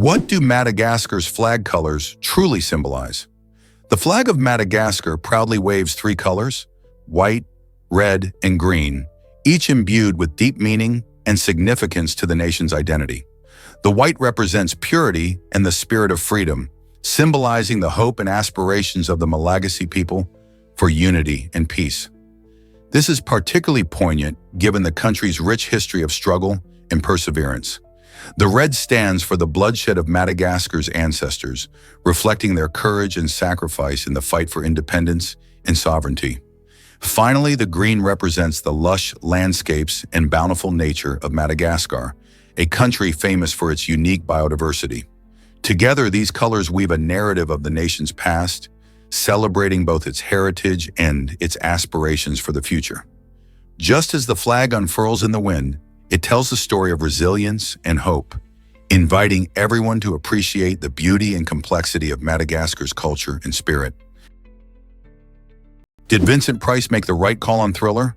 What do Madagascar's flag colors truly symbolize? The flag of Madagascar proudly waves three colors: white, red, and green, each imbued with deep meaning and significance to the nation's identity. The white represents purity and the spirit of freedom, symbolizing the hope and aspirations of the Malagasy people for unity and peace. This is particularly poignant given the country's rich history of struggle and perseverance. The red stands for the bloodshed of Madagascar's ancestors, reflecting their courage and sacrifice in the fight for independence and sovereignty. Finally, the green represents the lush landscapes and bountiful nature of Madagascar, a country famous for its unique biodiversity. Together, these colors weave a narrative of the nation's past, celebrating both its heritage and its aspirations for the future. Just as the flag unfurls in the wind, it tells the story of resilience and hope, inviting everyone to appreciate the beauty and complexity of Madagascar's culture and spirit. Did Vincent Price make the right call on Thriller?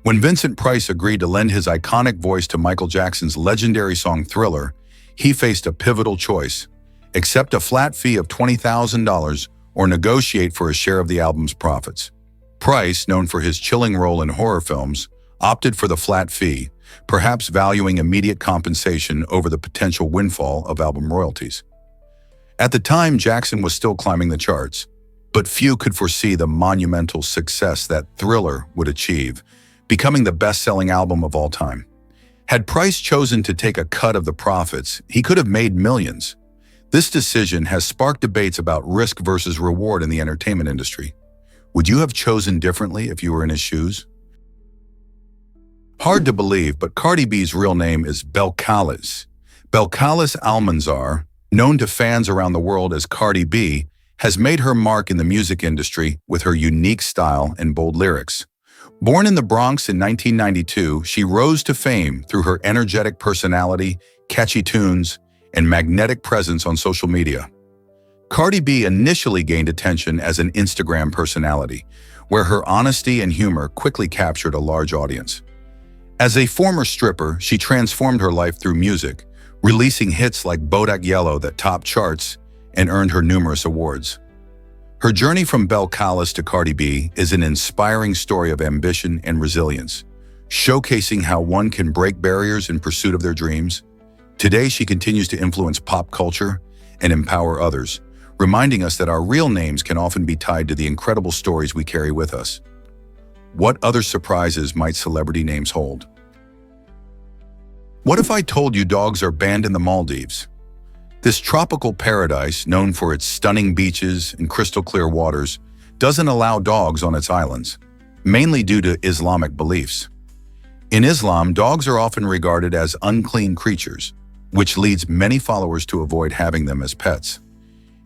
When Vincent Price agreed to lend his iconic voice to Michael Jackson's legendary song Thriller, he faced a pivotal choice: accept a flat fee of $20,000 or negotiate for a share of the album's profits. Price, known for his chilling role in horror films, opted for the flat fee, perhaps valuing immediate compensation over the potential windfall of album royalties. At the time, Jackson was still climbing the charts, but few could foresee the monumental success that Thriller would achieve, becoming the best-selling album of all time. Had Price chosen to take a cut of the profits, he could have made millions. This decision has sparked debates about risk versus reward in the entertainment industry. Would you have chosen differently if you were in his shoes? Hard to believe, but Cardi B's real name is Belcalis. Belcalis Almanzar, known to fans around the world as Cardi B, has made her mark in the music industry with her unique style and bold lyrics. Born in the Bronx in 1992, she rose to fame through her energetic personality, catchy tunes, and magnetic presence on social media. Cardi B initially gained attention as an Instagram personality, where her honesty and humor quickly captured a large audience. As a former stripper, she transformed her life through music, releasing hits like Bodak Yellow that topped charts and earned her numerous awards. Her journey from Belcalis to Cardi B is an inspiring story of ambition and resilience, showcasing how one can break barriers in pursuit of their dreams. Today, she continues to influence pop culture and empower others, reminding us that our real names can often be tied to the incredible stories we carry with us. What other surprises might celebrity names hold? What if I told you dogs are banned in the Maldives? This tropical paradise, known for its stunning beaches and crystal-clear waters, doesn't allow dogs on its islands, mainly due to Islamic beliefs. In Islam, dogs are often regarded as unclean creatures, which leads many followers to avoid having them as pets.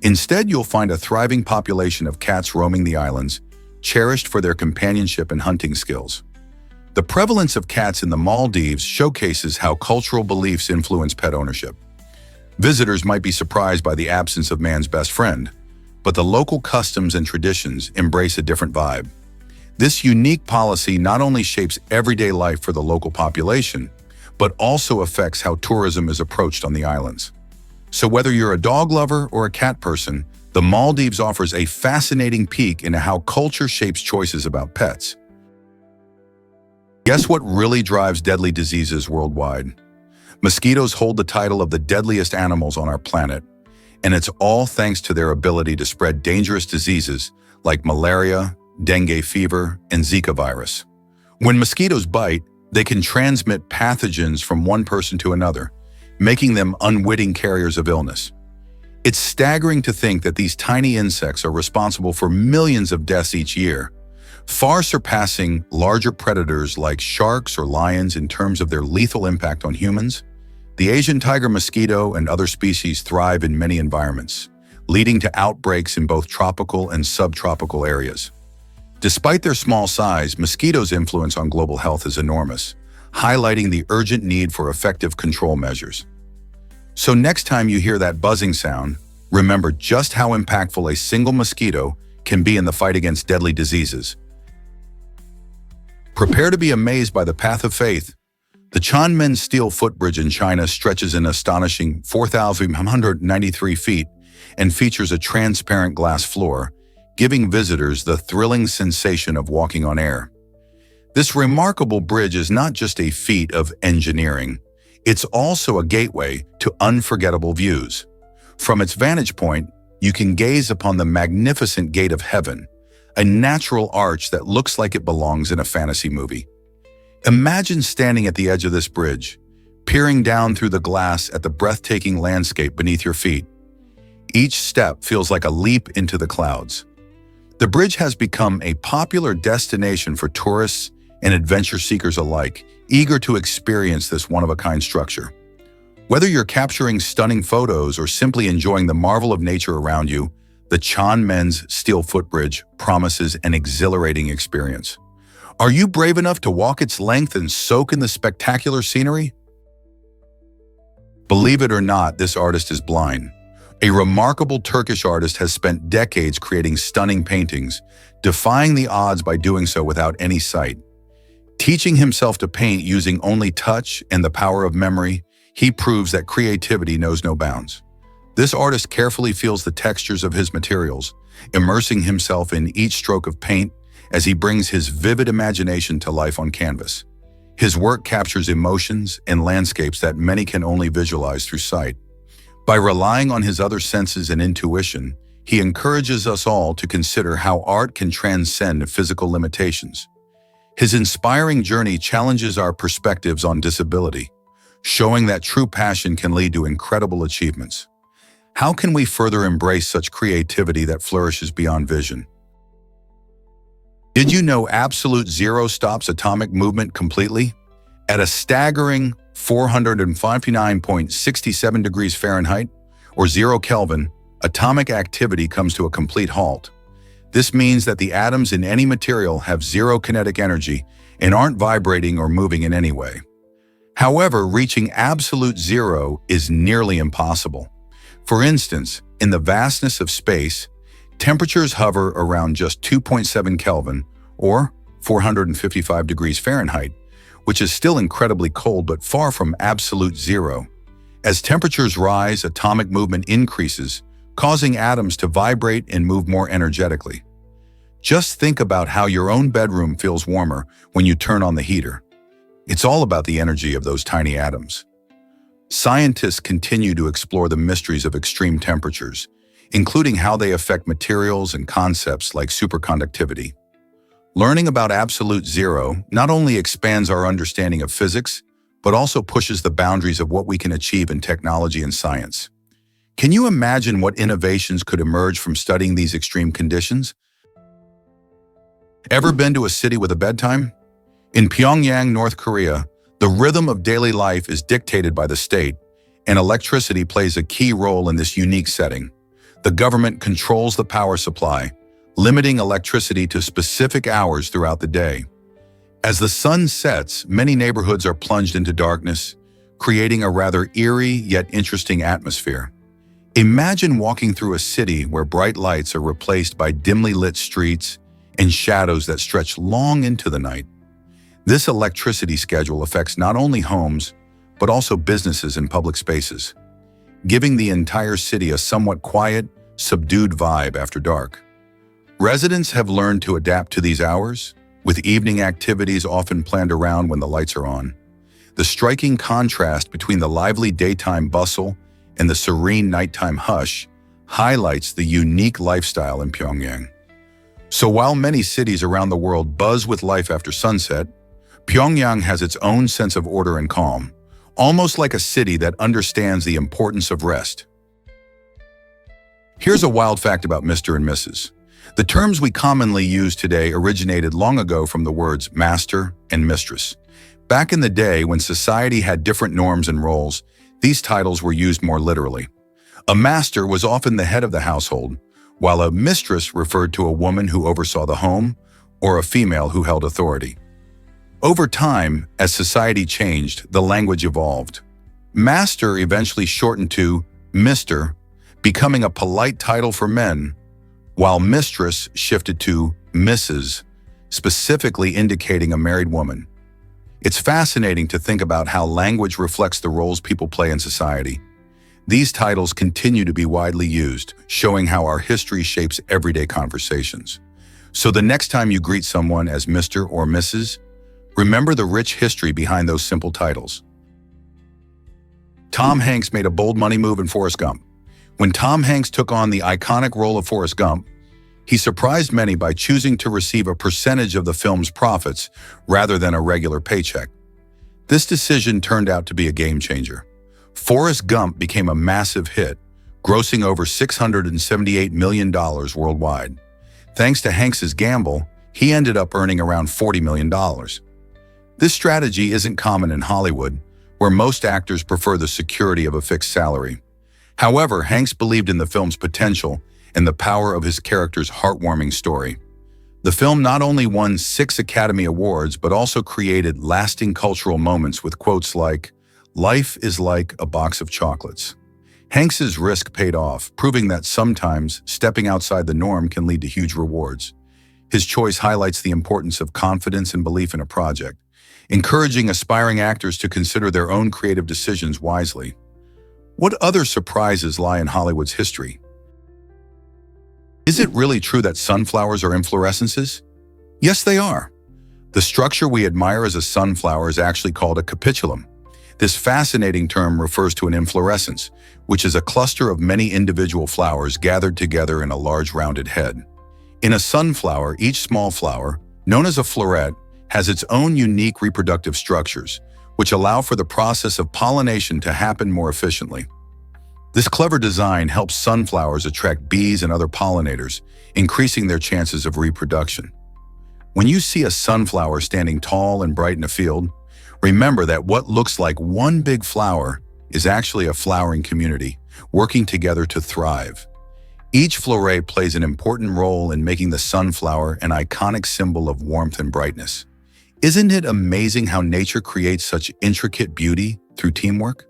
Instead, you'll find a thriving population of cats roaming the islands, cherished for their companionship and hunting skills. The prevalence of cats in the Maldives showcases how cultural beliefs influence pet ownership. Visitors might be surprised by the absence of man's best friend, but the local customs and traditions embrace a different vibe. This unique policy not only shapes everyday life for the local population, but also affects how tourism is approached on the islands. So whether you're a dog lover or a cat person, the Maldives offers a fascinating peek into how culture shapes choices about pets. Guess what really drives deadly diseases worldwide? Mosquitoes hold the title of the deadliest animals on our planet, and it's all thanks to their ability to spread dangerous diseases like malaria, dengue fever, and Zika virus. When mosquitoes bite, they can transmit pathogens from one person to another, making them unwitting carriers of illness. It's staggering to think that these tiny insects are responsible for millions of deaths each year, far surpassing larger predators like sharks or lions in terms of their lethal impact on humans. The Asian tiger mosquito and other species thrive in many environments, leading to outbreaks in both tropical and subtropical areas. Despite their small size, mosquitoes' influence on global health is enormous, highlighting the urgent need for effective control measures. So next time you hear that buzzing sound, remember just how impactful a single mosquito can be in the fight against deadly diseases. Prepare to be amazed by the path of faith. The Tianmen steel footbridge in China stretches an astonishing 4,193 feet and features a transparent glass floor, giving visitors the thrilling sensation of walking on air. This remarkable bridge is not just a feat of engineering, it's also a gateway to unforgettable views. From its vantage point, you can gaze upon the magnificent Gate of Heaven, a natural arch that looks like it belongs in a fantasy movie. Imagine standing at the edge of this bridge, peering down through the glass at the breathtaking landscape beneath your feet. Each step feels like a leap into the clouds. The bridge has become a popular destination for tourists and adventure seekers alike, eager to experience this one-of-a-kind structure. Whether you're capturing stunning photos or simply enjoying the marvel of nature around you, the Tianmen's steel footbridge promises an exhilarating experience. Are you brave enough to walk its length and soak in the spectacular scenery? Believe it or not, this artist is blind. A remarkable Turkish artist has spent decades creating stunning paintings, defying the odds by doing so without any sight. Teaching himself to paint using only touch and the power of memory, he proves that creativity knows no bounds. This artist carefully feels the textures of his materials, immersing himself in each stroke of paint as he brings his vivid imagination to life on canvas. His work captures emotions and landscapes that many can only visualize through sight. By relying on his other senses and intuition, he encourages us all to consider how art can transcend physical limitations. His inspiring journey challenges our perspectives on disability, showing that true passion can lead to incredible achievements. How can we further embrace such creativity that flourishes beyond vision? Did you know absolute zero stops atomic movement completely? At a staggering 459.67 degrees Fahrenheit, or 0 Kelvin, atomic activity comes to a complete halt. This means that the atoms in any material have zero kinetic energy and aren't vibrating or moving in any way. However, reaching absolute zero is nearly impossible. For instance, in the vastness of space, temperatures hover around just 2.7 Kelvin, or 455 degrees Fahrenheit, which is still incredibly cold but far from absolute zero. As temperatures rise, atomic movement increases, causing atoms to vibrate and move more energetically. Just think about how your own bedroom feels warmer when you turn on the heater. It's all about the energy of those tiny atoms. Scientists continue to explore the mysteries of extreme temperatures, including how they affect materials and concepts like superconductivity. Learning about absolute zero not only expands our understanding of physics, but also pushes the boundaries of what we can achieve in technology and science. Can you imagine what innovations could emerge from studying these extreme conditions? Ever been to a city with a bedtime? In Pyongyang, North Korea, the rhythm of daily life is dictated by the state, and electricity plays a key role in this unique setting. The government controls the power supply, limiting electricity to specific hours throughout the day. As the sun sets, many neighborhoods are plunged into darkness, creating a rather eerie yet interesting atmosphere. Imagine walking through a city where bright lights are replaced by dimly lit streets and shadows that stretch long into the night. This electricity schedule affects not only homes, but also businesses and public spaces, giving the entire city a somewhat quiet, subdued vibe after dark. Residents have learned to adapt to these hours, with evening activities often planned around when the lights are on. The striking contrast between the lively daytime bustle and the serene nighttime hush highlights the unique lifestyle in Pyongyang. So while many cities around the world buzz with life after sunset, Pyongyang has its own sense of order and calm, almost like a city that understands the importance of rest. Here's a wild fact about Mr. and Mrs. The terms we commonly use today originated long ago from the words master and mistress. Back in the day, when society had different norms and roles, these titles were used more literally. A master was often the head of the household, while a mistress referred to a woman who oversaw the home or a female who held authority. Over time, as society changed, the language evolved. Master eventually shortened to Mr., becoming a polite title for men, while mistress shifted to Mrs., specifically indicating a married woman. It's fascinating to think about how language reflects the roles people play in society. These titles continue to be widely used, showing how our history shapes everyday conversations. So the next time you greet someone as Mr. or Mrs., remember the rich history behind those simple titles. Tom Hanks made a bold money move in Forrest Gump. When Tom Hanks took on the iconic role of Forrest Gump, he surprised many by choosing to receive a percentage of the film's profits rather than a regular paycheck. This decision turned out to be a game changer. Forrest Gump became a massive hit, grossing over $678 million worldwide. Thanks to Hanks's gamble, he ended up earning around $40 million. This strategy isn't common in Hollywood, where most actors prefer the security of a fixed salary. However, Hanks believed in the film's potential and the power of his character's heartwarming story. The film not only won 6 Academy Awards, but also created lasting cultural moments with quotes like, "Life is like a box of chocolates." Hanks's risk paid off, proving that sometimes stepping outside the norm can lead to huge rewards. His choice highlights the importance of confidence and belief in a project, encouraging aspiring actors to consider their own creative decisions wisely. What other surprises lie in Hollywood's history? Is it really true that sunflowers are inflorescences? Yes, they are. The structure we admire as a sunflower is actually called a capitulum. This fascinating term refers to an inflorescence, which is a cluster of many individual flowers gathered together in a large rounded head. In a sunflower, each small flower, known as a floret, has its own unique reproductive structures, which allow for the process of pollination to happen more efficiently. This clever design helps sunflowers attract bees and other pollinators, increasing their chances of reproduction. When you see a sunflower standing tall and bright in a field, remember that what looks like one big flower is actually a flowering community, working together to thrive. Each floret plays an important role in making the sunflower an iconic symbol of warmth and brightness. Isn't it amazing how nature creates such intricate beauty through teamwork?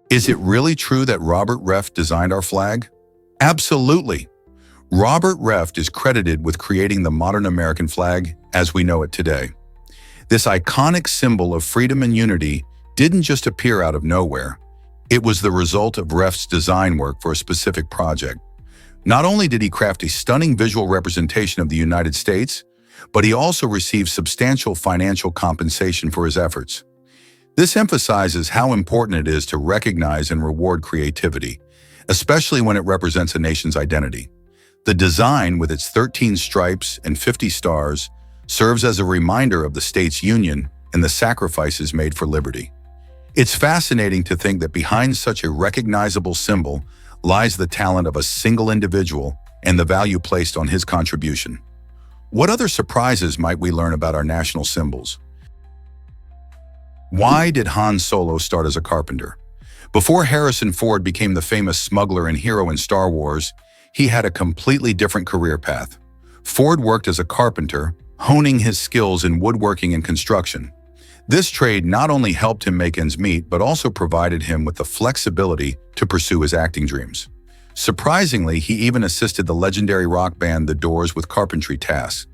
Is it really true that Robert Reft designed our flag? Absolutely. Robert Reft is credited with creating the modern American flag as we know it today. This iconic symbol of freedom and unity didn't just appear out of nowhere. It was the result of Reft's design work for a specific project. Not only did he craft a stunning visual representation of the United States, but he also received substantial financial compensation for his efforts. This emphasizes how important it is to recognize and reward creativity, especially when it represents a nation's identity. The design, with its 13 stripes and 50 stars, serves as a reminder of the state's union and the sacrifices made for liberty. It's fascinating to think that behind such a recognizable symbol lies the talent of a single individual and the value placed on his contribution. What other surprises might we learn about our national symbols? Why did Han Solo start as a carpenter? Before Harrison Ford became the famous smuggler and hero in Star Wars, he had a completely different career path. Ford worked as a carpenter, honing his skills in woodworking and construction. This trade not only helped him make ends meet, but also provided him with the flexibility to pursue his acting dreams. Surprisingly, he even assisted the legendary rock band The Doors with carpentry tasks.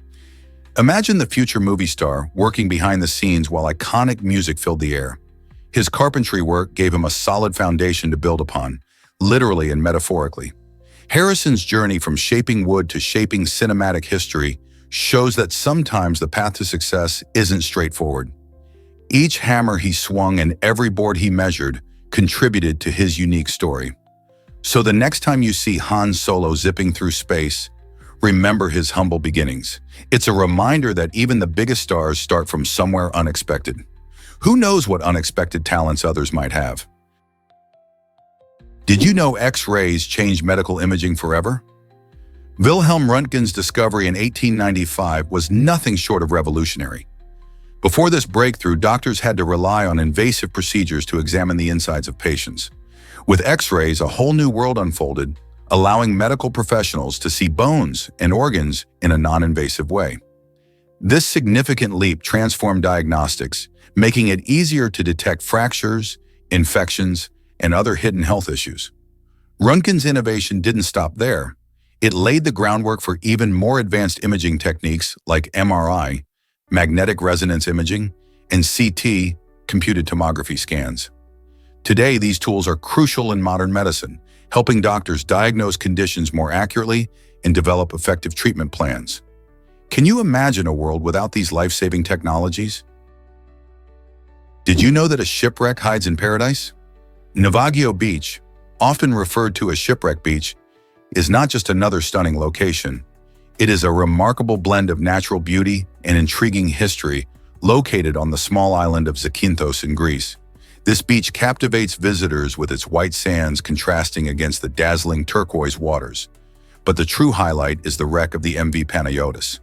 Imagine the future movie star working behind the scenes while iconic music filled the air. His carpentry work gave him a solid foundation to build upon, literally and metaphorically. Harrison's journey from shaping wood to shaping cinematic history shows that sometimes the path to success isn't straightforward. Each hammer he swung and every board he measured contributed to his unique story. So the next time you see Han Solo zipping through space, remember his humble beginnings. It's a reminder that even the biggest stars start from somewhere unexpected. Who knows what unexpected talents others might have? Did you know X-rays changed medical imaging forever? Wilhelm Röntgen's discovery in 1895 was nothing short of revolutionary. Before this breakthrough, doctors had to rely on invasive procedures to examine the insides of patients. With X-rays, a whole new world unfolded, allowing medical professionals to see bones and organs in a non-invasive way. This significant leap transformed diagnostics, making it easier to detect fractures, infections, and other hidden health issues. Röntgen's innovation didn't stop there. It laid the groundwork for even more advanced imaging techniques like MRI, magnetic resonance imaging, and CT, computed tomography scans. Today, these tools are crucial in modern medicine, helping doctors diagnose conditions more accurately and develop effective treatment plans. Can you imagine a world without these life-saving technologies? Did you know that a shipwreck hides in paradise? Navajo Beach, often referred to as Shipwreck Beach, is not just another stunning location. It is a remarkable blend of natural beauty and intriguing history located on the small island of Zakynthos in Greece. This beach captivates visitors with its white sands contrasting against the dazzling turquoise waters. But the true highlight is the wreck of the MV Panayotis.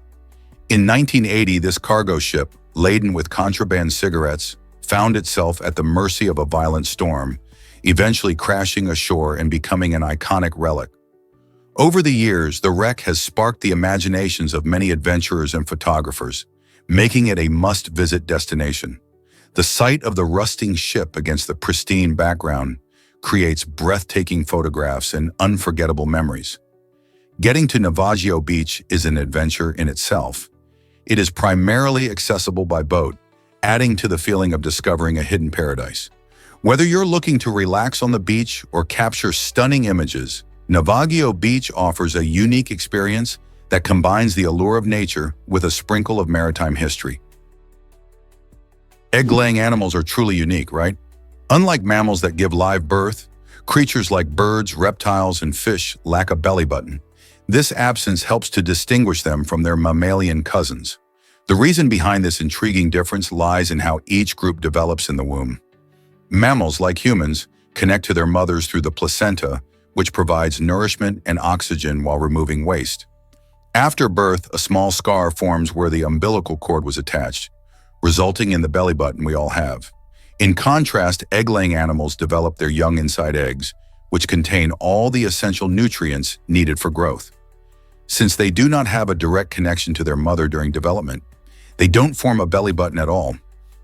In 1980, this cargo ship, laden with contraband cigarettes, found itself at the mercy of a violent storm, eventually crashing ashore and becoming an iconic relic. Over the years, the wreck has sparked the imaginations of many adventurers and photographers, making it a must-visit destination. The sight of the rusting ship against the pristine background creates breathtaking photographs and unforgettable memories. Getting to Navajo Beach is an adventure in itself. It is primarily accessible by boat, adding to the feeling of discovering a hidden paradise. Whether you're looking to relax on the beach or capture stunning images, Navajo Beach offers a unique experience that combines the allure of nature with a sprinkle of maritime history. Egg-laying animals are truly unique, right? Unlike mammals that give live birth, creatures like birds, reptiles, and fish lack a belly button. This absence helps to distinguish them from their mammalian cousins. The reason behind this intriguing difference lies in how each group develops in the womb. Mammals, like humans, connect to their mothers through the placenta, which provides nourishment and oxygen while removing waste. After birth, a small scar forms where the umbilical cord was attached, resulting in the belly button we all have. In contrast, egg-laying animals develop their young inside eggs, which contain all the essential nutrients needed for growth. Since they do not have a direct connection to their mother during development, they don't form a belly button at all.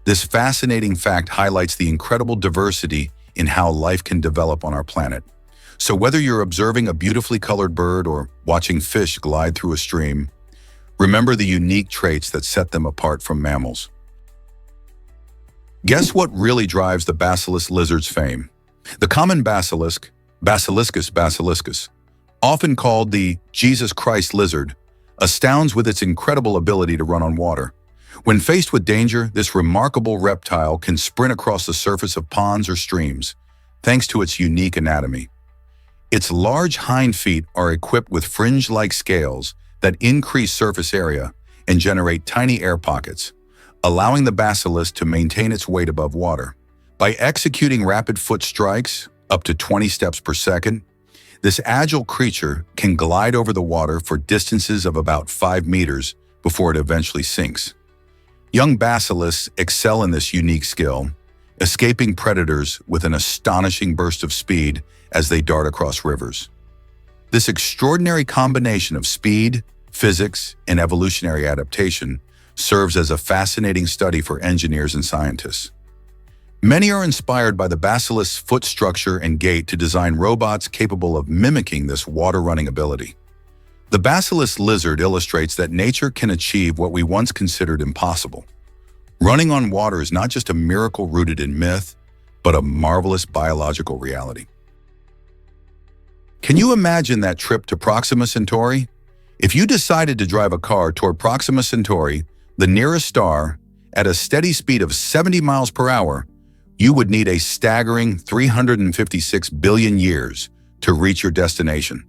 This fascinating fact highlights the incredible diversity in how life can develop on our planet. So whether you're observing a beautifully colored bird or watching fish glide through a stream, remember the unique traits that set them apart from mammals. Guess what really drives the basilisk lizard's fame? The common basilisk, Basiliscus basiliscus, often called the Jesus Christ lizard, astounds with its incredible ability to run on water. When faced with danger, this remarkable reptile can sprint across the surface of ponds or streams, thanks to its unique anatomy. Its large hind feet are equipped with fringe-like scales that increase surface area and generate tiny air pockets, allowing the basilisk to maintain its weight above water. By executing rapid foot strikes, up to 20 steps per second, this agile creature can glide over the water for distances of about 5 meters before it eventually sinks. Young basilisks excel in this unique skill, escaping predators with an astonishing burst of speed as they dart across rivers. This extraordinary combination of speed, physics, and evolutionary adaptation serves as a fascinating study for engineers and scientists. Many are inspired by the basilisk's foot structure and gait to design robots capable of mimicking this water-running ability. The basilisk lizard illustrates that nature can achieve what we once considered impossible. Running on water is not just a miracle rooted in myth, but a marvelous biological reality. Can you imagine that trip to Proxima Centauri? If you decided to drive a car toward Proxima Centauri, the nearest star, at a steady speed of 70 miles per hour, you would need a staggering 356 billion years to reach your destination.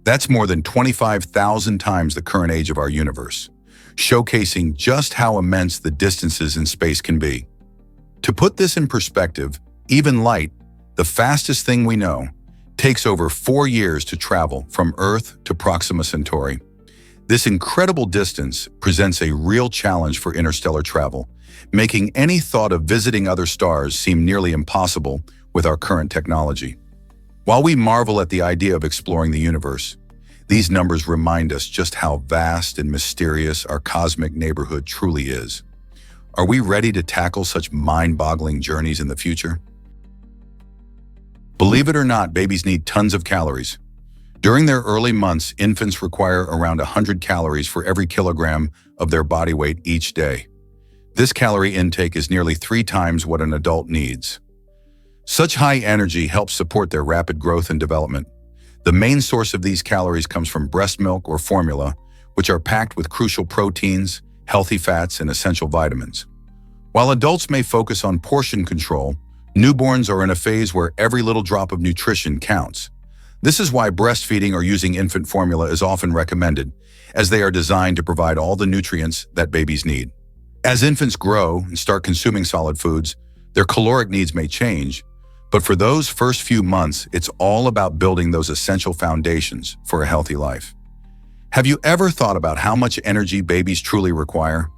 That's more than 25,000 times the current age of our universe, showcasing just how immense the distances in space can be. To put this in perspective, even light, the fastest thing we know, takes over 4 years to travel from Earth to Proxima Centauri. This incredible distance presents a real challenge for interstellar travel, making any thought of visiting other stars seem nearly impossible with our current technology. While we marvel at the idea of exploring the universe, these numbers remind us just how vast and mysterious our cosmic neighborhood truly is. Are we ready to tackle such mind-boggling journeys in the future? Believe it or not, babies need tons of calories. During their early months, infants require around 100 calories for every kilogram of their body weight each day. This calorie intake is nearly 3 times what an adult needs. Such high energy helps support their rapid growth and development. The main source of these calories comes from breast milk or formula, which are packed with crucial proteins, healthy fats, and essential vitamins. While adults may focus on portion control, newborns are in a phase where every little drop of nutrition counts. This is why breastfeeding or using infant formula is often recommended, as they are designed to provide all the nutrients that babies need. As infants grow and start consuming solid foods, their caloric needs may change, but for those first few months, it's all about building those essential foundations for a healthy life. Have you ever thought about how much energy babies truly require?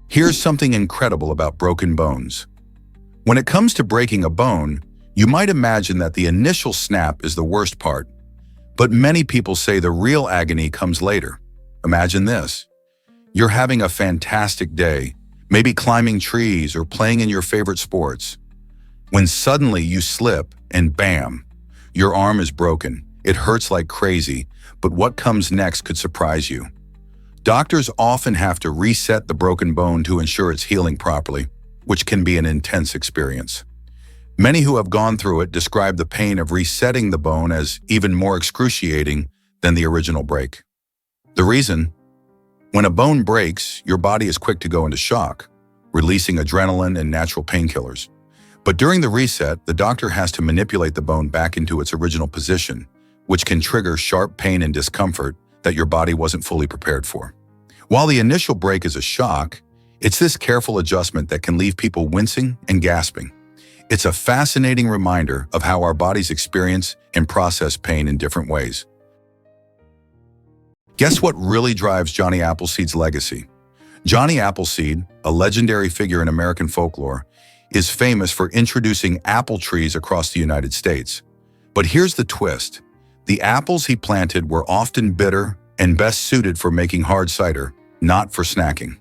Here's something incredible about broken bones. When it comes to breaking a bone, you might imagine that the initial snap is the worst part, but many people say the real agony comes later. Imagine this. You're having a fantastic day, maybe climbing trees or playing in your favorite sports, when suddenly you slip and bam, your arm is broken. It hurts like crazy, but what comes next could surprise you. Doctors often have to reset the broken bone to ensure it's healing properly, which can be an intense experience. Many who have gone through it describe the pain of resetting the bone as even more excruciating than the original break. The reason? When a bone breaks, your body is quick to go into shock, releasing adrenaline and natural painkillers. But during the reset, the doctor has to manipulate the bone back into its original position, which can trigger sharp pain and discomfort that your body wasn't fully prepared for. While the initial break is a shock, it's this careful adjustment that can leave people wincing and gasping. It's a fascinating reminder of how our bodies experience and process pain in different ways. Guess what really drives Johnny Appleseed's legacy? Johnny Appleseed, a legendary figure in American folklore, is famous for introducing apple trees across the United States. But here's the twist. The apples he planted were often bitter and best suited for making hard cider, not for snacking.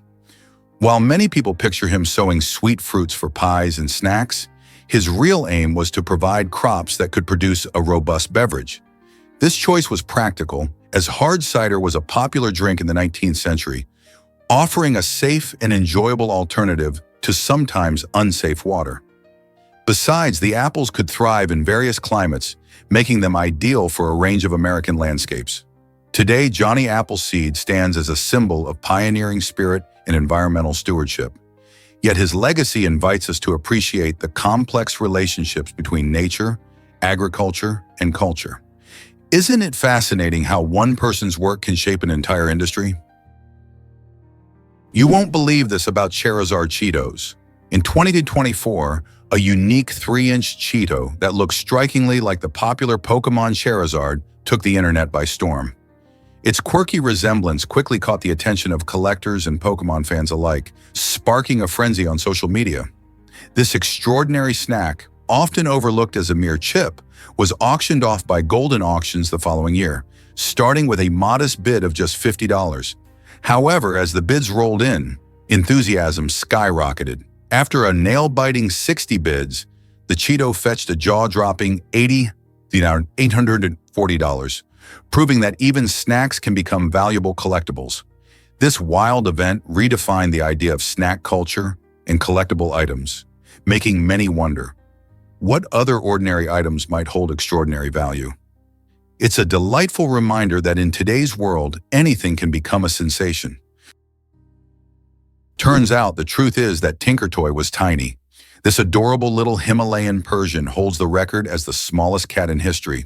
While many people picture him sowing sweet fruits for pies and snacks, his real aim was to provide crops that could produce a robust beverage. This choice was practical, as hard cider was a popular drink in the 19th century, offering a safe and enjoyable alternative to sometimes unsafe water. Besides, the apples could thrive in various climates, making them ideal for a range of American landscapes. Today, Johnny Appleseed stands as a symbol of pioneering spirit and environmental stewardship. Yet his legacy invites us to appreciate the complex relationships between nature, agriculture, and culture. Isn't it fascinating how one person's work can shape an entire industry? You won't believe this about Charizard Cheetos. In 2024, a unique 3-inch Cheeto that looks strikingly like the popular Pokemon Charizard took the internet by storm. Its quirky resemblance quickly caught the attention of collectors and Pokemon fans alike, sparking a frenzy on social media. This extraordinary snack, often overlooked as a mere chip, was auctioned off by Golden Auctions the following year, starting with a modest bid of just $50. However, as the bids rolled in, enthusiasm skyrocketed. After a nail-biting 60 bids, the Cheeto fetched a jaw-dropping $840, proving that even snacks can become valuable collectibles. This wild event redefined the idea of snack culture and collectible items, making many wonder, what other ordinary items might hold extraordinary value? It's a delightful reminder that in today's world, anything can become a sensation. Turns out the truth is that Tinker Toy was tiny. This adorable little Himalayan Persian holds the record as the smallest cat in history.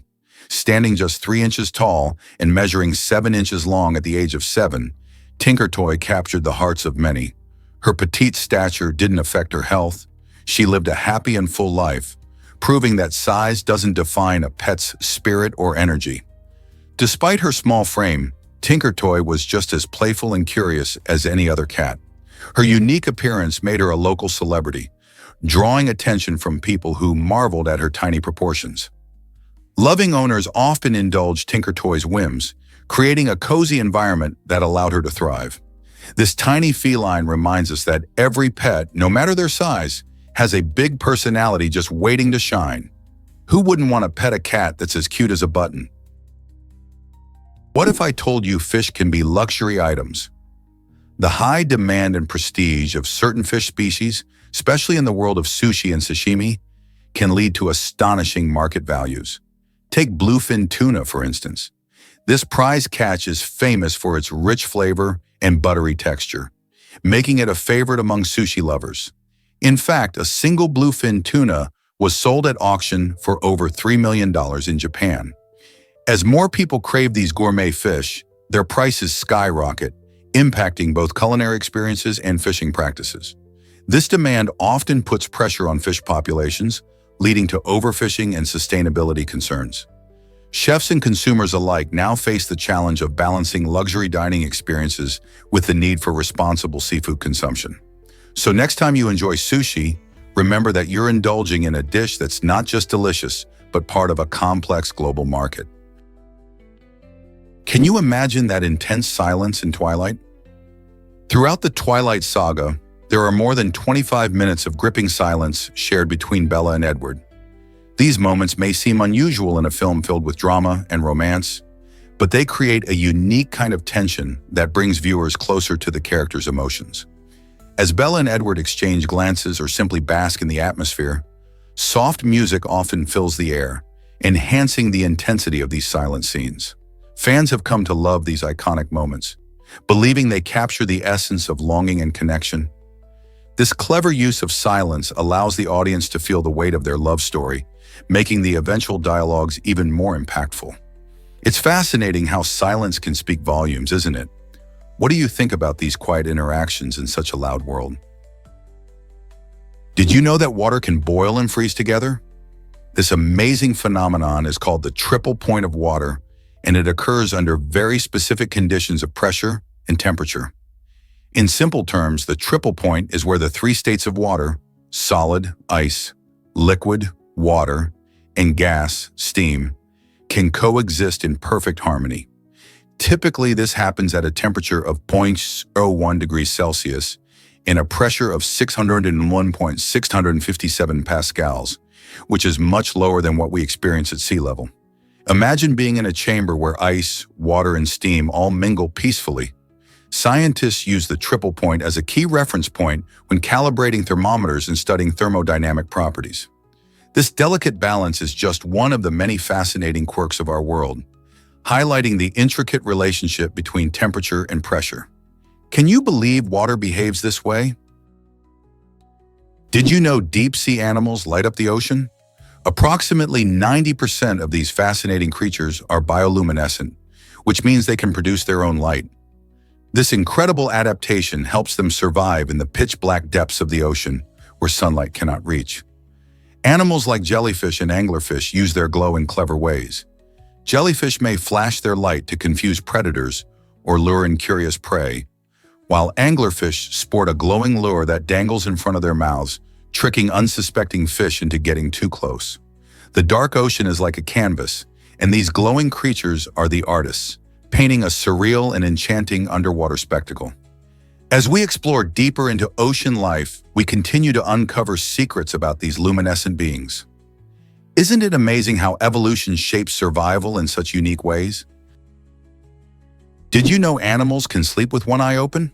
Standing just 3 inches tall and measuring 7 inches long at the age of 7, Tinker Toy captured the hearts of many. Her petite stature didn't affect her health. She lived a happy and full life, proving that size doesn't define a pet's spirit or energy. Despite her small frame, Tinker Toy was just as playful and curious as any other cat. Her unique appearance made her a local celebrity, drawing attention from people who marveled at her tiny proportions. Loving owners often indulged Tinker Toy's whims, creating a cozy environment that allowed her to thrive. This tiny feline reminds us that every pet, no matter their size, has a big personality just waiting to shine. Who wouldn't want to pet a cat that's as cute as a button? What if I told you fish can be luxury items? The high demand and prestige of certain fish species, especially in the world of sushi and sashimi, can lead to astonishing market values. Take bluefin tuna, for instance. This prize catch is famous for its rich flavor and buttery texture, making it a favorite among sushi lovers. In fact, a single bluefin tuna was sold at auction for over $3 million in Japan. As more people crave these gourmet fish, their prices skyrocket, impacting both culinary experiences and fishing practices. This demand often puts pressure on fish populations, leading to overfishing and sustainability concerns. Chefs and consumers alike now face the challenge of balancing luxury dining experiences with the need for responsible seafood consumption. So next time you enjoy sushi, remember that you're indulging in a dish that's not just delicious, but part of a complex global market. Can you imagine that intense silence in Twilight? Throughout the Twilight saga, there are more than 25 minutes of gripping silence shared between Bella and Edward. These moments may seem unusual in a film filled with drama and romance, but they create a unique kind of tension that brings viewers closer to the characters' emotions. As Bella and Edward exchange glances or simply bask in the atmosphere, soft music often fills the air, enhancing the intensity of these silent scenes. Fans have come to love these iconic moments, believing they capture the essence of longing and connection. This clever use of silence allows the audience to feel the weight of their love story, making the eventual dialogues even more impactful. It's fascinating how silence can speak volumes, isn't it? What do you think about these quiet interactions in such a loud world? Did you know that water can boil and freeze together? This amazing phenomenon is called the triple point of water, and it occurs under very specific conditions of pressure and temperature. In simple terms, the triple point is where the three states of water, solid, ice, liquid, water, and gas, steam, can coexist in perfect harmony. Typically, this happens at a temperature of 0.01 degrees Celsius and a pressure of 601.657 pascals, which is much lower than what we experience at sea level. Imagine being in a chamber where ice, water, and steam all mingle peacefully. Scientists use the triple point as a key reference point when calibrating thermometers and studying thermodynamic properties. This delicate balance is just one of the many fascinating quirks of our world, highlighting the intricate relationship between temperature and pressure. Can you believe water behaves this way? Did you know deep-sea animals light up the ocean? Approximately 90% of these fascinating creatures are bioluminescent, which means they can produce their own light. This incredible adaptation helps them survive in the pitch-black depths of the ocean, where sunlight cannot reach. Animals like jellyfish and anglerfish use their glow in clever ways. Jellyfish may flash their light to confuse predators or lure in curious prey, while anglerfish sport a glowing lure that dangles in front of their mouths, tricking unsuspecting fish into getting too close. The dark ocean is like a canvas, and these glowing creatures are the artists, painting a surreal and enchanting underwater spectacle. As we explore deeper into ocean life, we continue to uncover secrets about these luminescent beings. Isn't it amazing how evolution shapes survival in such unique ways? Did you know animals can sleep with one eye open?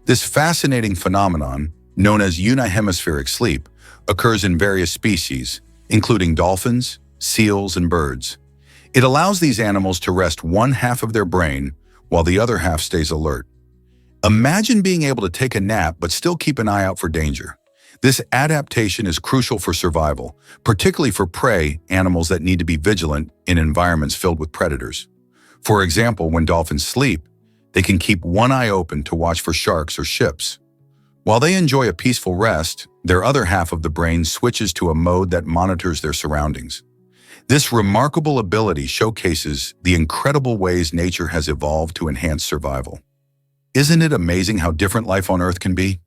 This fascinating phenomenon, known as unihemispheric sleep, occurs in various species, including dolphins, seals, and birds. It allows these animals to rest one half of their brain while the other half stays alert. Imagine being able to take a nap but still keep an eye out for danger. This adaptation is crucial for survival, particularly for prey animals that need to be vigilant in environments filled with predators. For example, when dolphins sleep, they can keep one eye open to watch for sharks or ships. While they enjoy a peaceful rest, their other half of the brain switches to a mode that monitors their surroundings. This remarkable ability showcases the incredible ways nature has evolved to enhance survival. Isn't it amazing how different life on Earth can be?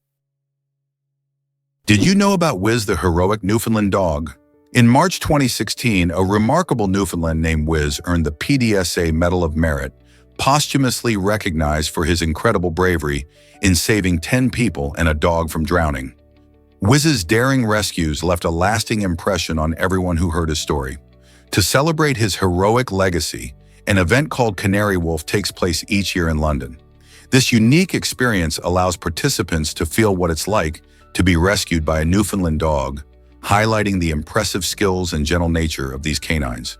Did you know about Wiz, the heroic Newfoundland dog? In March 2016, a remarkable Newfoundland named Wiz earned the PDSA Medal of Merit, posthumously recognized for his incredible bravery in saving 10 people and a dog from drowning. Wiz's daring rescues left a lasting impression on everyone who heard his story. To celebrate his heroic legacy, an event called Canary Wolf takes place each year in London. This unique experience allows participants to feel what it's like to be rescued by a Newfoundland dog, highlighting the impressive skills and gentle nature of these canines.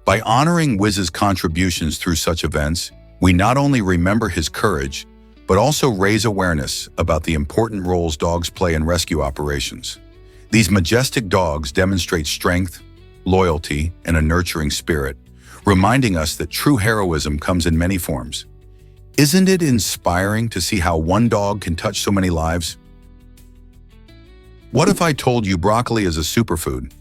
By honoring Wiz's contributions through such events, we not only remember his courage, but also raise awareness about the important roles dogs play in rescue operations. These majestic dogs demonstrate strength, loyalty, and a nurturing spirit, reminding us that true heroism comes in many forms. Isn't it inspiring to see how one dog can touch so many lives? What if I told you broccoli is a superfood?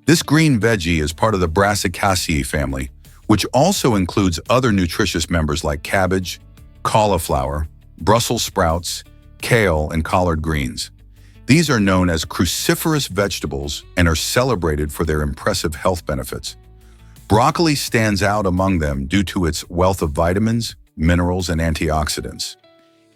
This green veggie is part of the Brassicaceae family, which also includes other nutritious members like cabbage, cauliflower, Brussels sprouts, kale, and collard greens. These are known as cruciferous vegetables and are celebrated for their impressive health benefits. Broccoli stands out among them due to its wealth of vitamins, minerals, and antioxidants.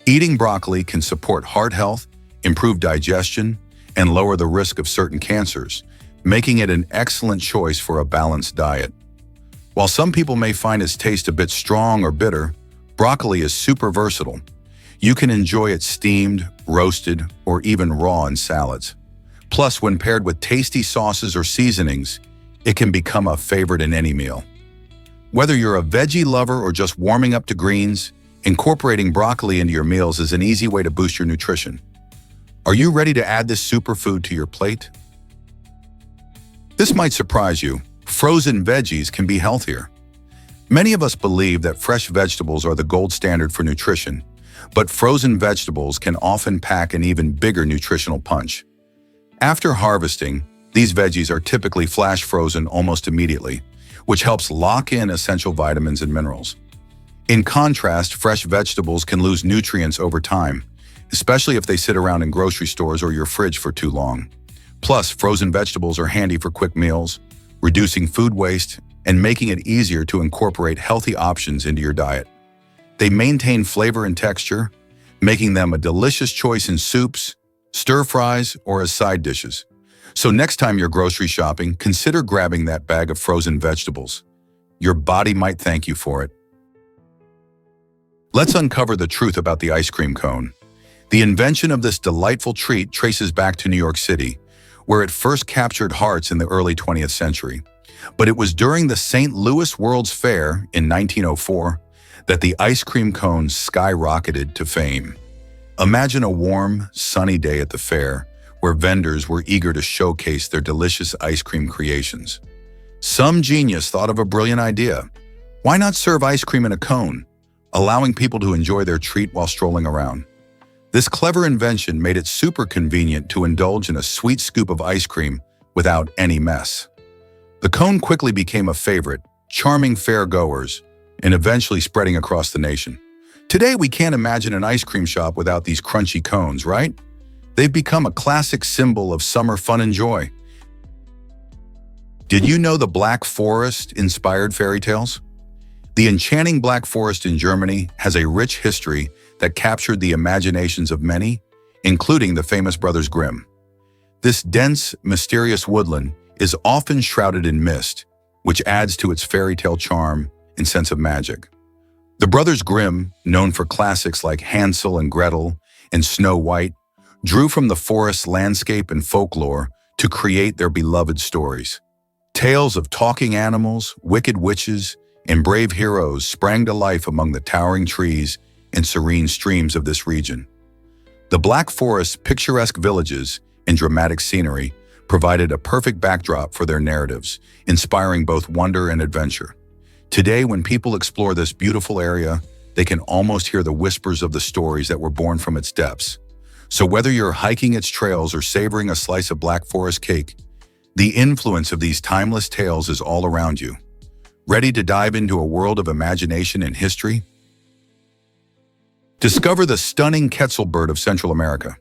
Eating broccoli can support heart health, improve digestion, and lower the risk of certain cancers, making it an excellent choice for a balanced diet. While some people may find its taste a bit strong or bitter, broccoli is super versatile. You can enjoy it steamed, roasted, or even raw in salads. Plus, when paired with tasty sauces or seasonings, it can become a favorite in any meal. Whether you're a veggie lover or just warming up to greens, incorporating broccoli into your meals is an easy way to boost your nutrition. Are you ready to add this superfood to your plate? This might surprise you. Frozen veggies can be healthier. Many of us believe that fresh vegetables are the gold standard for nutrition, but frozen vegetables can often pack an even bigger nutritional punch. After harvesting, these veggies are typically flash frozen almost immediately, which helps lock in essential vitamins and minerals. In contrast, fresh vegetables can lose nutrients over time, especially if they sit around in grocery stores or your fridge for too long. Plus, frozen vegetables are handy for quick meals, reducing food waste, and making it easier to incorporate healthy options into your diet. They maintain flavor and texture, making them a delicious choice in soups, stir-fries, or as side dishes. So next time you're grocery shopping, consider grabbing that bag of frozen vegetables. Your body might thank you for it. Let's uncover the truth about the ice cream cone. The invention of this delightful treat traces back to New York City, where it first captured hearts in the early 20th century. But it was during the St. Louis World's Fair in 1904 that the ice cream cone skyrocketed to fame. Imagine a warm, sunny day at the fair, where vendors were eager to showcase their delicious ice cream creations. Some genius thought of a brilliant idea. Why not serve ice cream in a cone, allowing people to enjoy their treat while strolling around? This clever invention made it super convenient to indulge in a sweet scoop of ice cream without any mess. The cone quickly became a favorite, charming fair-goers, and eventually spreading across the nation. Today, we can't imagine an ice cream shop without these crunchy cones, right? They've become a classic symbol of summer fun and joy. Did you know the Black Forest inspired fairy tales? The enchanting Black Forest in Germany has a rich history that captured the imaginations of many, including the famous Brothers Grimm. This dense, mysterious woodland is often shrouded in mist, which adds to its fairy tale charm and sense of magic. The Brothers Grimm, known for classics like Hansel and Gretel and Snow White, drew from the forest's landscape and folklore to create their beloved stories. Tales of talking animals, wicked witches, and brave heroes sprang to life among the towering trees and serene streams of this region. The Black Forest's picturesque villages and dramatic scenery provided a perfect backdrop for their narratives, inspiring both wonder and adventure. Today, when people explore this beautiful area, they can almost hear the whispers of the stories that were born from its depths. So whether you're hiking its trails or savoring a slice of Black Forest cake, the influence of these timeless tales is all around you. Ready to dive into a world of imagination and history? Discover the stunning Quetzal bird of Central America.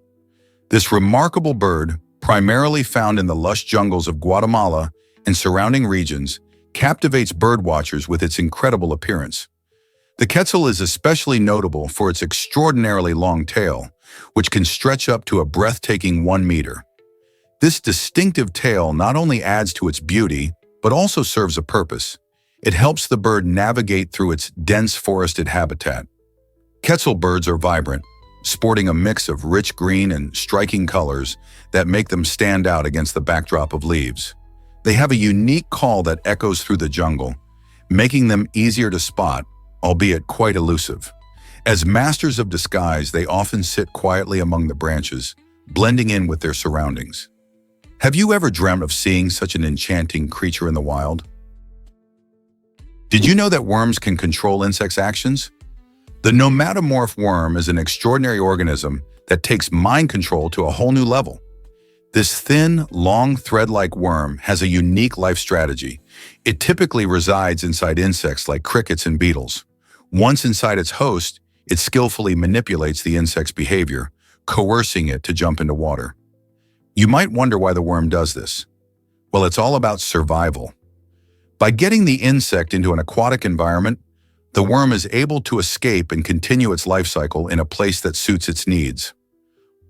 This remarkable bird, primarily found in the lush jungles of Guatemala and surrounding regions, captivates birdwatchers with its incredible appearance. The Quetzal is especially notable for its extraordinarily long tail, which can stretch up to a breathtaking 1 meter. This distinctive tail not only adds to its beauty, but also serves a purpose. It helps the bird navigate through its dense forested habitat. Quetzal birds are vibrant, sporting a mix of rich green and striking colors that make them stand out against the backdrop of leaves. They have a unique call that echoes through the jungle, making them easier to spot, albeit quite elusive. As masters of disguise, they often sit quietly among the branches, blending in with their surroundings. Have you ever dreamt of seeing such an enchanting creature in the wild? Did you know that worms can control insects' actions? The nomadomorph worm is an extraordinary organism that takes mind control to a whole new level. This thin, long, thread-like worm has a unique life strategy. It typically resides inside insects like crickets and beetles. Once inside its host, it skillfully manipulates the insect's behavior, coercing it to jump into water. You might wonder why the worm does this. Well, it's all about survival. By getting the insect into an aquatic environment, the worm is able to escape and continue its life cycle in a place that suits its needs.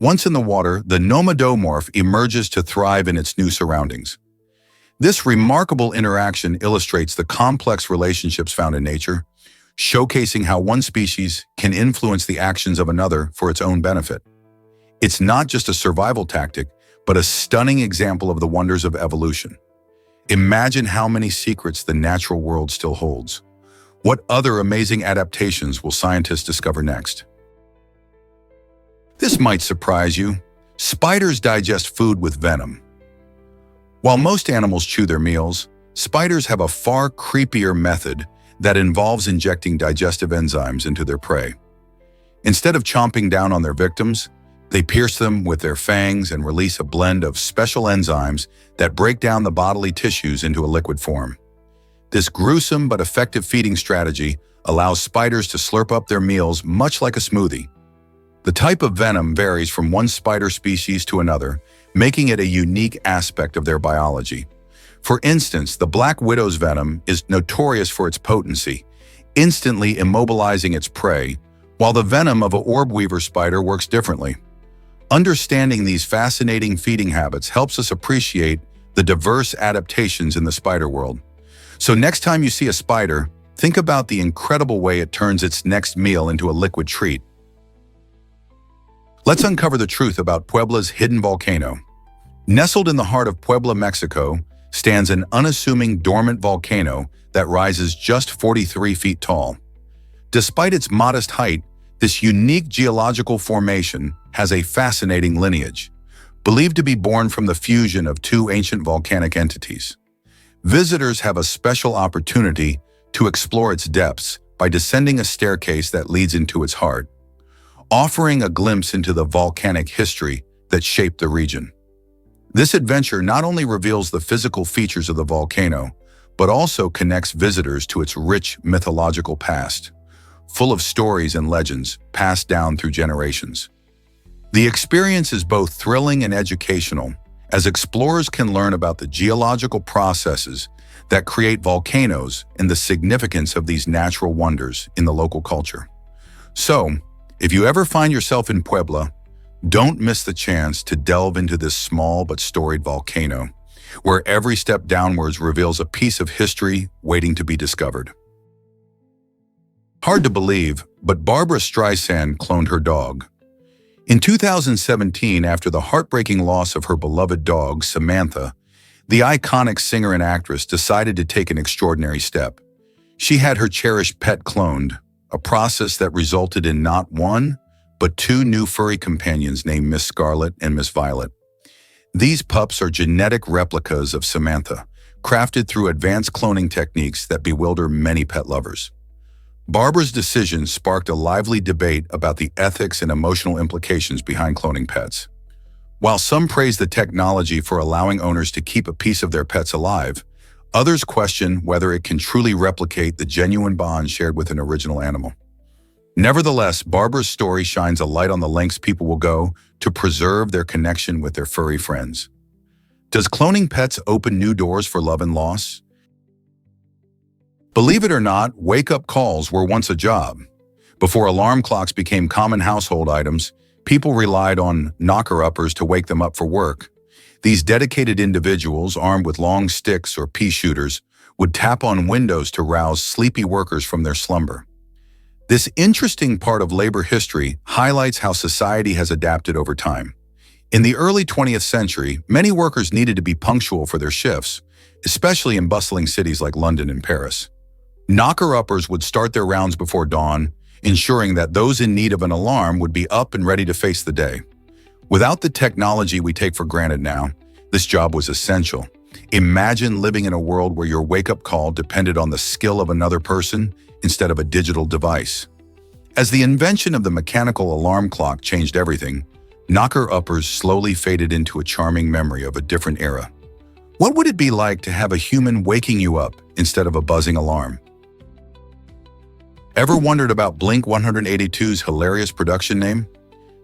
Once in the water, the nomadomorph emerges to thrive in its new surroundings. This remarkable interaction illustrates the complex relationships found in nature, showcasing how one species can influence the actions of another for its own benefit. It's not just a survival tactic, but a stunning example of the wonders of evolution. Imagine how many secrets the natural world still holds. What other amazing adaptations will scientists discover next? This might surprise you. Spiders digest food with venom. While most animals chew their meals, spiders have a far creepier method that involves injecting digestive enzymes into their prey. Instead of chomping down on their victims, they pierce them with their fangs and release a blend of special enzymes that break down the bodily tissues into a liquid form. This gruesome but effective feeding strategy allows spiders to slurp up their meals much like a smoothie. The type of venom varies from one spider species to another, making it a unique aspect of their biology. For instance, the black widow's venom is notorious for its potency, instantly immobilizing its prey, while the venom of an orb weaver spider works differently. Understanding these fascinating feeding habits helps us appreciate the diverse adaptations in the spider world. So next time you see a spider, think about the incredible way it turns its next meal into a liquid treat. Let's uncover the truth about Puebla's hidden volcano. Nestled in the heart of Puebla, Mexico, stands an unassuming dormant volcano that rises just 43 feet tall. Despite its modest height, this unique geological formation has a fascinating lineage, believed to be born from the fusion of two ancient volcanic entities. Visitors have a special opportunity to explore its depths by descending a staircase that leads into its heart, offering a glimpse into the volcanic history that shaped the region. This adventure not only reveals the physical features of the volcano, but also connects visitors to its rich mythological past, full of stories and legends passed down through generations. The experience is both thrilling and educational, as explorers can learn about the geological processes that create volcanoes and the significance of these natural wonders in the local culture. So, if you ever find yourself in Puebla, don't miss the chance to delve into this small but storied volcano, where every step downwards reveals a piece of history waiting to be discovered. Hard to believe, but Barbra Streisand cloned her dog. In 2017, after the heartbreaking loss of her beloved dog, Samantha, the iconic singer and actress decided to take an extraordinary step. She had her cherished pet cloned, a process that resulted in not one, but two new furry companions named Miss Scarlet and Miss Violet. These pups are genetic replicas of Samantha, crafted through advanced cloning techniques that bewilder many pet lovers. Barbra's decision sparked a lively debate about the ethics and emotional implications behind cloning pets. While some praise the technology for allowing owners to keep a piece of their pets alive, others question whether it can truly replicate the genuine bond shared with an original animal. Nevertheless, Barbra's story shines a light on the lengths people will go to preserve their connection with their furry friends. Does cloning pets open new doors for love and loss? Believe it or not, wake-up calls were once a job. Before alarm clocks became common household items, people relied on knocker-uppers to wake them up for work. These dedicated individuals, armed with long sticks or pea shooters, would tap on windows to rouse sleepy workers from their slumber. This interesting part of labor history highlights how society has adapted over time. In the early 20th century, many workers needed to be punctual for their shifts, especially in bustling cities like London and Paris. Knocker-uppers would start their rounds before dawn, ensuring that those in need of an alarm would be up and ready to face the day. Without the technology we take for granted now, this job was essential. Imagine living in a world where your wake-up call depended on the skill of another person instead of a digital device. As the invention of the mechanical alarm clock changed everything, knocker-uppers slowly faded into a charming memory of a different era. What would it be like to have a human waking you up instead of a buzzing alarm? Ever wondered about Blink-182's hilarious production name?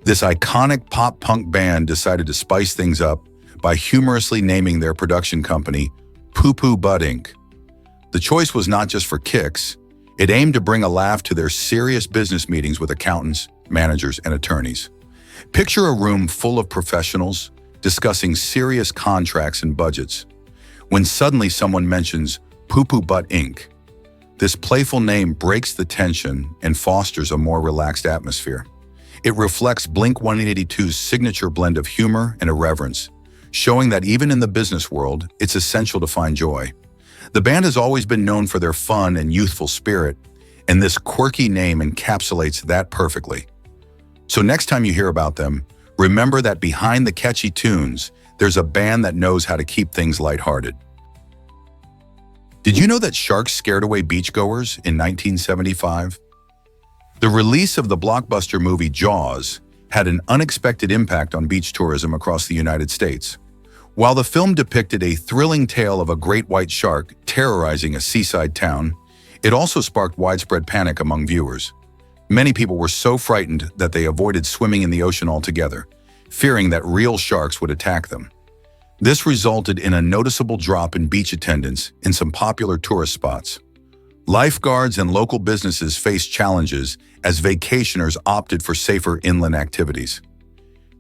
This iconic pop-punk band decided to spice things up by humorously naming their production company Poo Poo Butt Inc. The choice was not just for kicks. It aimed to bring a laugh to their serious business meetings with accountants, managers, and attorneys. Picture a room full of professionals discussing serious contracts and budgets, when suddenly someone mentions Poo Poo Butt Inc. This playful name breaks the tension and fosters a more relaxed atmosphere. It reflects Blink-182's signature blend of humor and irreverence, showing that even in the business world, it's essential to find joy. The band has always been known for their fun and youthful spirit, and this quirky name encapsulates that perfectly. So next time you hear about them, remember that behind the catchy tunes, there's a band that knows how to keep things lighthearted. Did you know that sharks scared away beachgoers in 1975? The release of the blockbuster movie Jaws had an unexpected impact on beach tourism across the United States. While the film depicted a thrilling tale of a great white shark terrorizing a seaside town, it also sparked widespread panic among viewers. Many people were so frightened that they avoided swimming in the ocean altogether, fearing that real sharks would attack them. This resulted in a noticeable drop in beach attendance in some popular tourist spots. Lifeguards and local businesses faced challenges as vacationers opted for safer inland activities.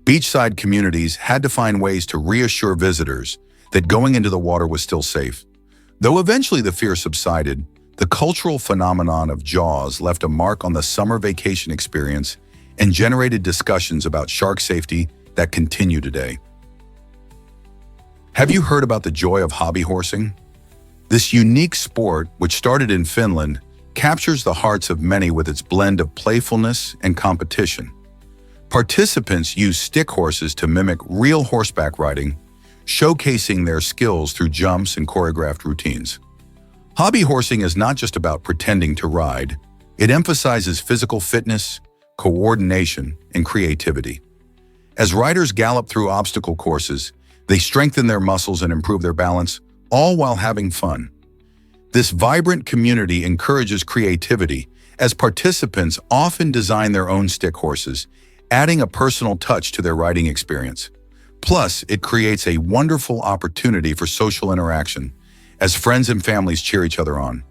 Beachside communities had to find ways to reassure visitors that going into the water was still safe. Though eventually the fear subsided, the cultural phenomenon of Jaws left a mark on the summer vacation experience and generated discussions about shark safety that continue today. Have you heard about the joy of hobby horsing? This unique sport, which started in Finland, captures the hearts of many with its blend of playfulness and competition. Participants use stick horses to mimic real horseback riding, showcasing their skills through jumps and choreographed routines. Hobby horsing is not just about pretending to ride. It emphasizes physical fitness, coordination, and creativity. As riders gallop through obstacle courses, they strengthen their muscles and improve their balance, all while having fun. This vibrant community encourages creativity, as participants often design their own stick horses, adding a personal touch to their riding experience. Plus, it creates a wonderful opportunity for social interaction, as friends and families cheer each other on.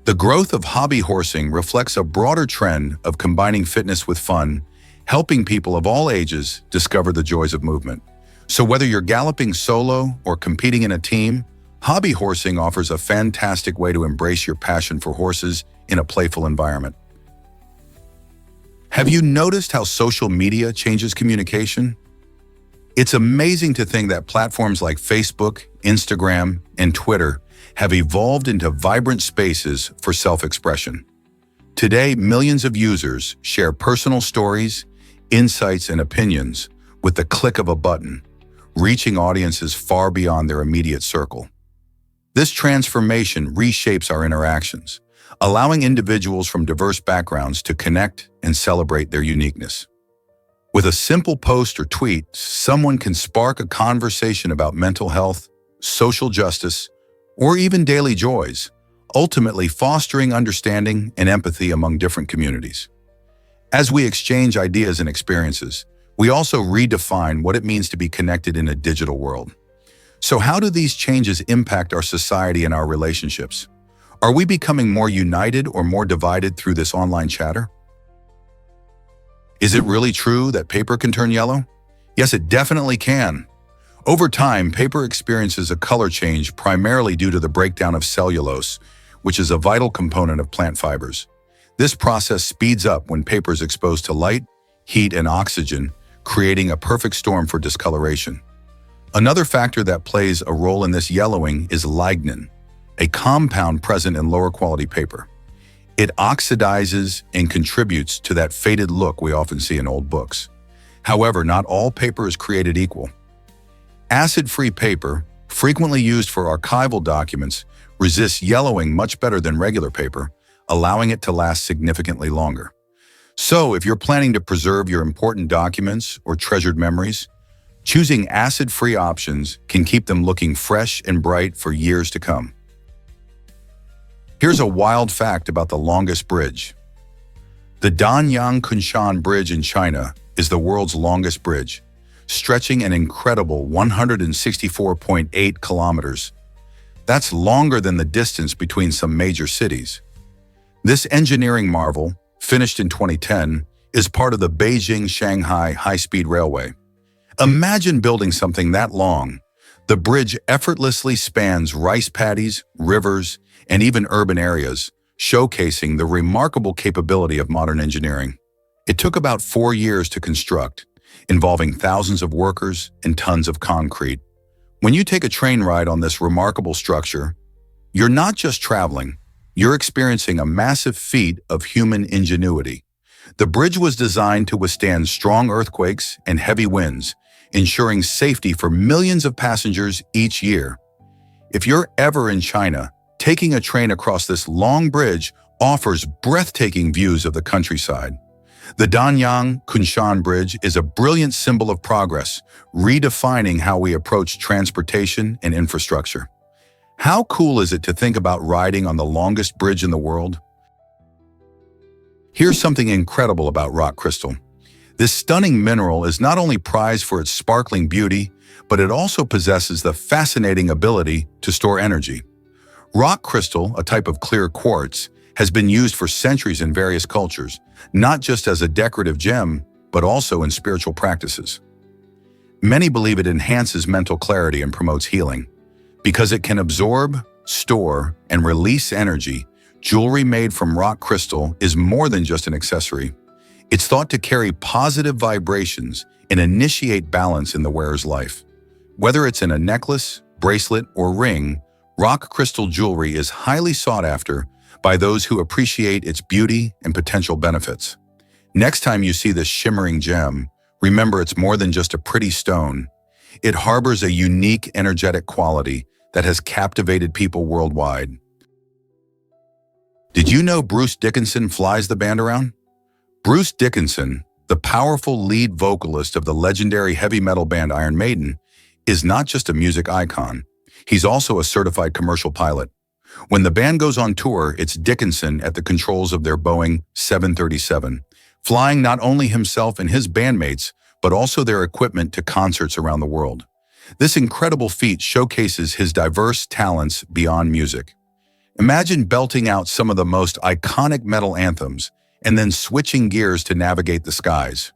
The growth of hobby horsing reflects a broader trend of combining fitness with fun, helping people of all ages discover the joys of movement. So whether you're galloping solo or competing in a team, hobby horsing offers a fantastic way to embrace your passion for horses in a playful environment. Have you noticed how social media changes communication? It's amazing to think that platforms like Facebook, Instagram, and Twitter have evolved into vibrant spaces for self-expression. Today, millions of users share personal stories, insights, and opinions with the click of a button, reaching audiences far beyond their immediate circle. This transformation reshapes our interactions, allowing individuals from diverse backgrounds to connect and celebrate their uniqueness. With a simple post or tweet, someone can spark a conversation about mental health, social justice, or even daily joys, ultimately fostering understanding and empathy among different communities. As we exchange ideas and experiences, we also redefine what it means to be connected in a digital world. So how do these changes impact our society and our relationships? Are we becoming more united or more divided through this online chatter? Is it really true that paper can turn yellow? Yes, it definitely can. Over time, paper experiences a color change primarily due to the breakdown of cellulose, which is a vital component of plant fibers. This process speeds up when paper is exposed to light, heat, and oxygen, creating a perfect storm for discoloration. Another factor that plays a role in this yellowing is lignin, a compound present in lower quality paper. It oxidizes and contributes to that faded look we often see in old books. However, not all paper is created equal. Acid-free paper, frequently used for archival documents, resists yellowing much better than regular paper, allowing it to last significantly longer. So, if you're planning to preserve your important documents or treasured memories, choosing acid-free options can keep them looking fresh and bright for years to come. Here's a wild fact about the longest bridge. The Danyang Kunshan Bridge in China is the world's longest bridge, stretching an incredible 164.8 kilometers. That's longer than the distance between some major cities. This engineering marvel, finished in 2010, is part of the Beijing-Shanghai high-speed railway. Imagine building something that long. The bridge effortlessly spans rice paddies, rivers, and even urban areas, showcasing the remarkable capability of modern engineering. It took about 4 years to construct, involving thousands of workers and tons of concrete. When you take a train ride on this remarkable structure, you're not just traveling, you're experiencing a massive feat of human ingenuity. The bridge was designed to withstand strong earthquakes and heavy winds, ensuring safety for millions of passengers each year. If you're ever in China, taking a train across this long bridge offers breathtaking views of the countryside. The Danyang Kunshan Bridge is a brilliant symbol of progress, redefining how we approach transportation and infrastructure. How cool is it to think about riding on the longest bridge in the world? Here's something incredible about rock crystal. This stunning mineral is not only prized for its sparkling beauty, but it also possesses the fascinating ability to store energy. Rock crystal, a type of clear quartz, has been used for centuries in various cultures, not just as a decorative gem, but also in spiritual practices. Many believe it enhances mental clarity and promotes healing. Because it can absorb, store, and release energy, jewelry made from rock crystal is more than just an accessory. It's thought to carry positive vibrations and initiate balance in the wearer's life. Whether it's in a necklace, bracelet, or ring, rock crystal jewelry is highly sought after by those who appreciate its beauty and potential benefits. Next time you see this shimmering gem, remember it's more than just a pretty stone. It harbors a unique energetic quality that has captivated people worldwide. Did you know Bruce Dickinson flies the band around? Bruce Dickinson, the powerful lead vocalist of the legendary heavy metal band Iron Maiden, is not just a music icon. He's also a certified commercial pilot. When the band goes on tour, it's Dickinson at the controls of their Boeing 737, flying not only himself and his bandmates, but also their equipment to concerts around the world. This incredible feat showcases his diverse talents beyond music. Imagine belting out some of the most iconic metal anthems and then switching gears to navigate the skies.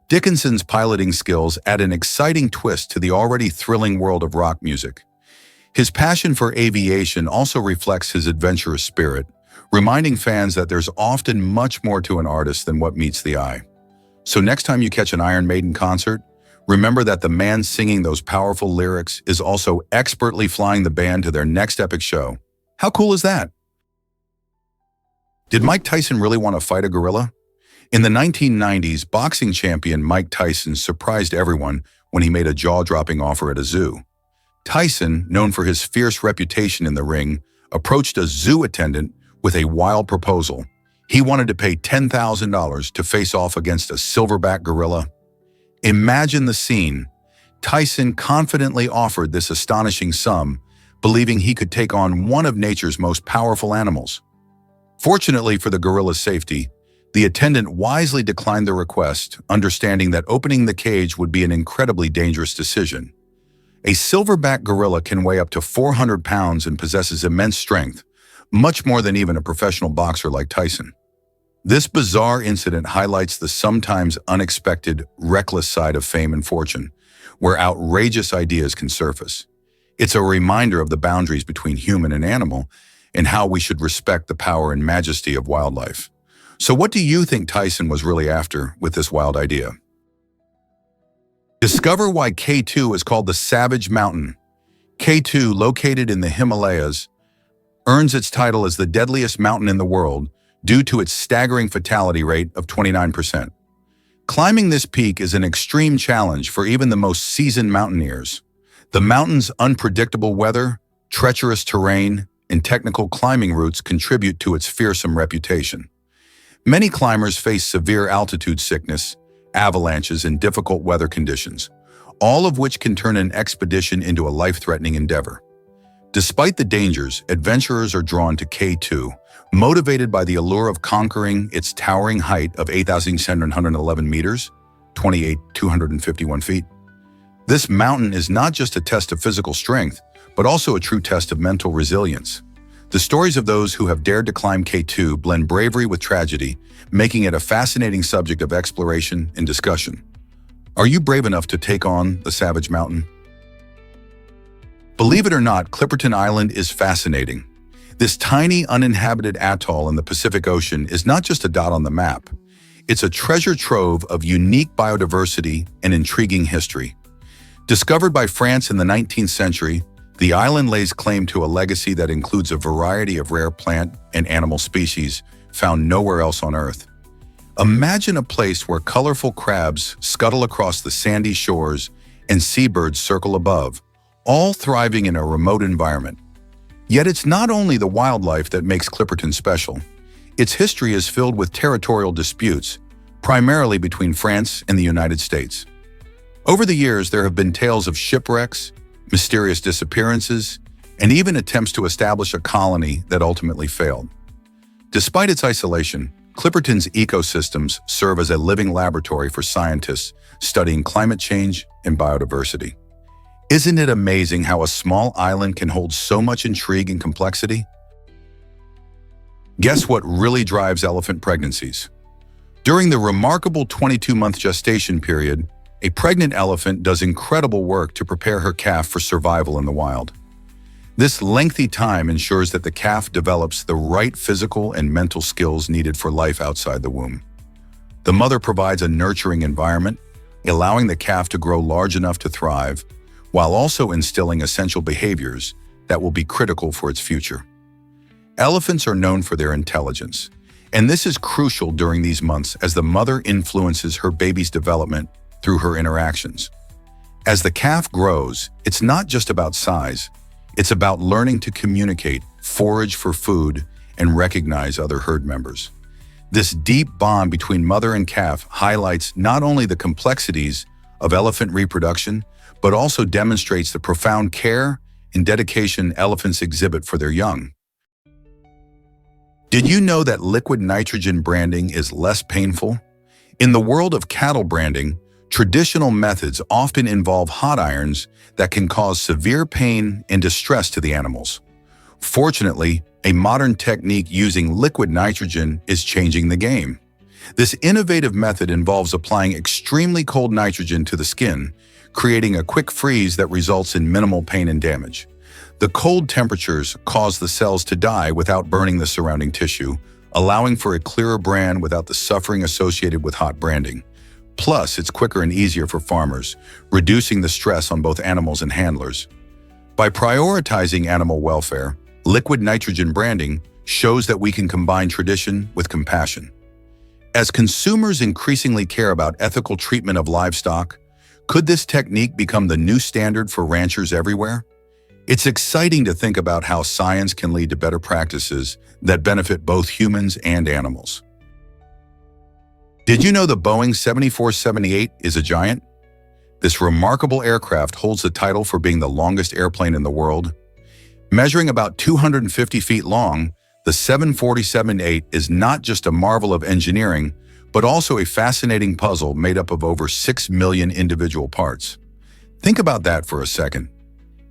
Dickinson's piloting skills add an exciting twist to the already thrilling world of rock music. His passion for aviation also reflects his adventurous spirit, reminding fans that there's often much more to an artist than what meets the eye. So next time you catch an Iron Maiden concert, remember that the man singing those powerful lyrics is also expertly flying the band to their next epic show. How cool is that? Did Mike Tyson really want to fight a gorilla? In the 1990s, boxing champion Mike Tyson surprised everyone when he made a jaw-dropping offer at a zoo. Tyson, known for his fierce reputation in the ring, approached a zoo attendant with a wild proposal. He wanted to pay $10,000 to face off against a silverback gorilla. Imagine the scene. Tyson confidently offered this astonishing sum, believing he could take on one of nature's most powerful animals. Fortunately for the gorilla's safety, the attendant wisely declined the request, understanding that opening the cage would be an incredibly dangerous decision. A silverback gorilla can weigh up to 400 pounds and possesses immense strength, much more than even a professional boxer like Tyson. This bizarre incident highlights the sometimes unexpected, reckless side of fame and fortune. where outrageous ideas can surface. It's a reminder of the boundaries between human and animal and how we should respect the power and majesty of wildlife. So what do you think Tyson was really after with this wild idea? Discover why K2 is called the Savage Mountain. K2, located in the Himalayas, earns its title as the deadliest mountain in the world due to its staggering fatality rate of 29%. Climbing this peak is an extreme challenge for even the most seasoned mountaineers. The mountain's unpredictable weather, treacherous terrain, and technical climbing routes contribute to its fearsome reputation. Many climbers face severe altitude sickness, avalanches, and difficult weather conditions, all of which can turn an expedition into a life-threatening endeavor. Despite the dangers, adventurers are drawn to K2, motivated by the allure of conquering its towering height of 8,711 meters, 28,251 feet. This mountain is not just a test of physical strength, but also a true test of mental resilience. The stories of those who have dared to climb K2 blend bravery with tragedy, making it a fascinating subject of exploration and discussion. Are you brave enough to take on the Savage Mountain? Believe it or not, Clipperton Island is fascinating. This tiny, uninhabited atoll in the Pacific Ocean is not just a dot on the map. It's a treasure trove of unique biodiversity and intriguing history. Discovered by France in the 19th century, the island lays claim to a legacy that includes a variety of rare plant and animal species found nowhere else on Earth. Imagine a place where colorful crabs scuttle across the sandy shores and seabirds circle above, all thriving in a remote environment. Yet it's not only the wildlife that makes Clipperton special. Its history is filled with territorial disputes, primarily between France and the United States. Over the years, there have been tales of shipwrecks, mysterious disappearances, and even attempts to establish a colony that ultimately failed. Despite its isolation, Clipperton's ecosystems serve as a living laboratory for scientists studying climate change and biodiversity. Isn't it amazing how a small island can hold so much intrigue and complexity? Guess what really drives elephant pregnancies? During the remarkable 22-month gestation period, a pregnant elephant does incredible work to prepare her calf for survival in the wild. This lengthy time ensures that the calf develops the right physical and mental skills needed for life outside the womb. The mother provides a nurturing environment, allowing the calf to grow large enough to thrive, while also instilling essential behaviors that will be critical for its future. Elephants are known for their intelligence, and this is crucial during these months as the mother influences her baby's development through her interactions. As the calf grows, it's not just about size, it's about learning to communicate, forage for food, and recognize other herd members. This deep bond between mother and calf highlights not only the complexities of elephant reproduction, but also demonstrates the profound care and dedication elephants exhibit for their young. Did you know that liquid nitrogen branding is less painful? In the world of cattle branding, traditional methods often involve hot irons that can cause severe pain and distress to the animals. Fortunately, a modern technique using liquid nitrogen is changing the game. This innovative method involves applying extremely cold nitrogen to the skin, creating a quick freeze that results in minimal pain and damage. The cold temperatures cause the cells to die without burning the surrounding tissue, allowing for a clearer brand without the suffering associated with hot branding. Plus, it's quicker and easier for farmers, reducing the stress on both animals and handlers. By prioritizing animal welfare, liquid nitrogen branding shows that we can combine tradition with compassion. As consumers increasingly care about ethical treatment of livestock, could this technique become the new standard for ranchers everywhere? It's exciting to think about how science can lead to better practices that benefit both humans and animals. Did you know the Boeing 7478 is a giant? This remarkable aircraft holds the title for being the longest airplane in the world. Measuring about 250 feet long, the 747-8 is not just a marvel of engineering, but also a fascinating puzzle made up of over 6 million individual parts. Think about that for a second.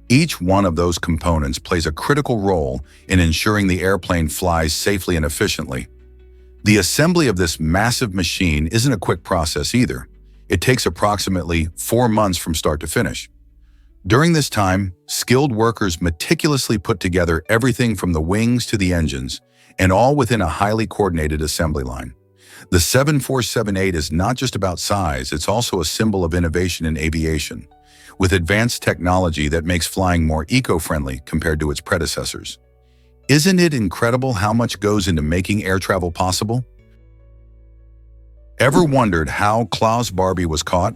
Each one of those components plays a critical role in ensuring the airplane flies safely and efficiently. The assembly of this massive machine isn't a quick process either. It takes approximately 4 months from start to finish. During this time, skilled workers meticulously put together everything from the wings to the engines, and all within a highly coordinated assembly line. The 7478 is not just about size, it's also a symbol of innovation in aviation, with advanced technology that makes flying more eco-friendly compared to its predecessors. Isn't it incredible how much goes into making air travel possible? Ever wondered how Klaus Barbie was caught?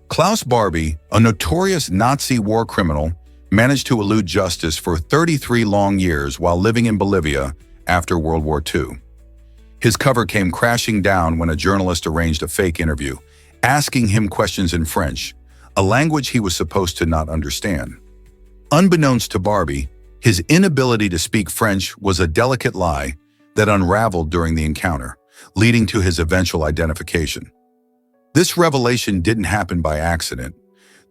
Klaus Barbie, a notorious Nazi war criminal, managed to elude justice for 33 long years while living in Bolivia after World War II. His cover came crashing down when a journalist arranged a fake interview, asking him questions in French, a language he was supposed to not understand. Unbeknownst to Barbie, his inability to speak French was a delicate lie that unraveled during the encounter, leading to his eventual identification. This revelation didn't happen by accident.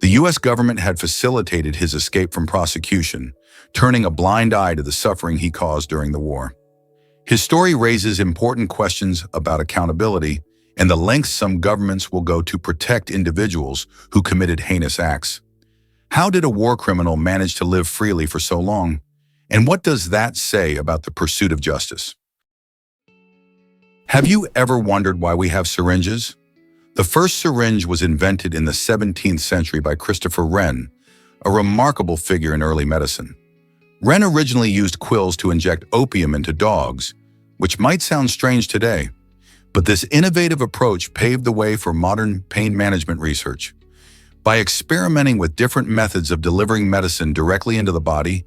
The U.S. government had facilitated his escape from prosecution, turning a blind eye to the suffering he caused during the war. His story raises important questions about accountability and the lengths some governments will go to protect individuals who committed heinous acts. How did a war criminal manage to live freely for so long? And what does that say about the pursuit of justice? Have you ever wondered why we have syringes? The first syringe was invented in the 17th century by Christopher Wren, a remarkable figure in early medicine. Wren originally used quills to inject opium into dogs, which might sound strange today, but this innovative approach paved the way for modern pain management research. By experimenting with different methods of delivering medicine directly into the body,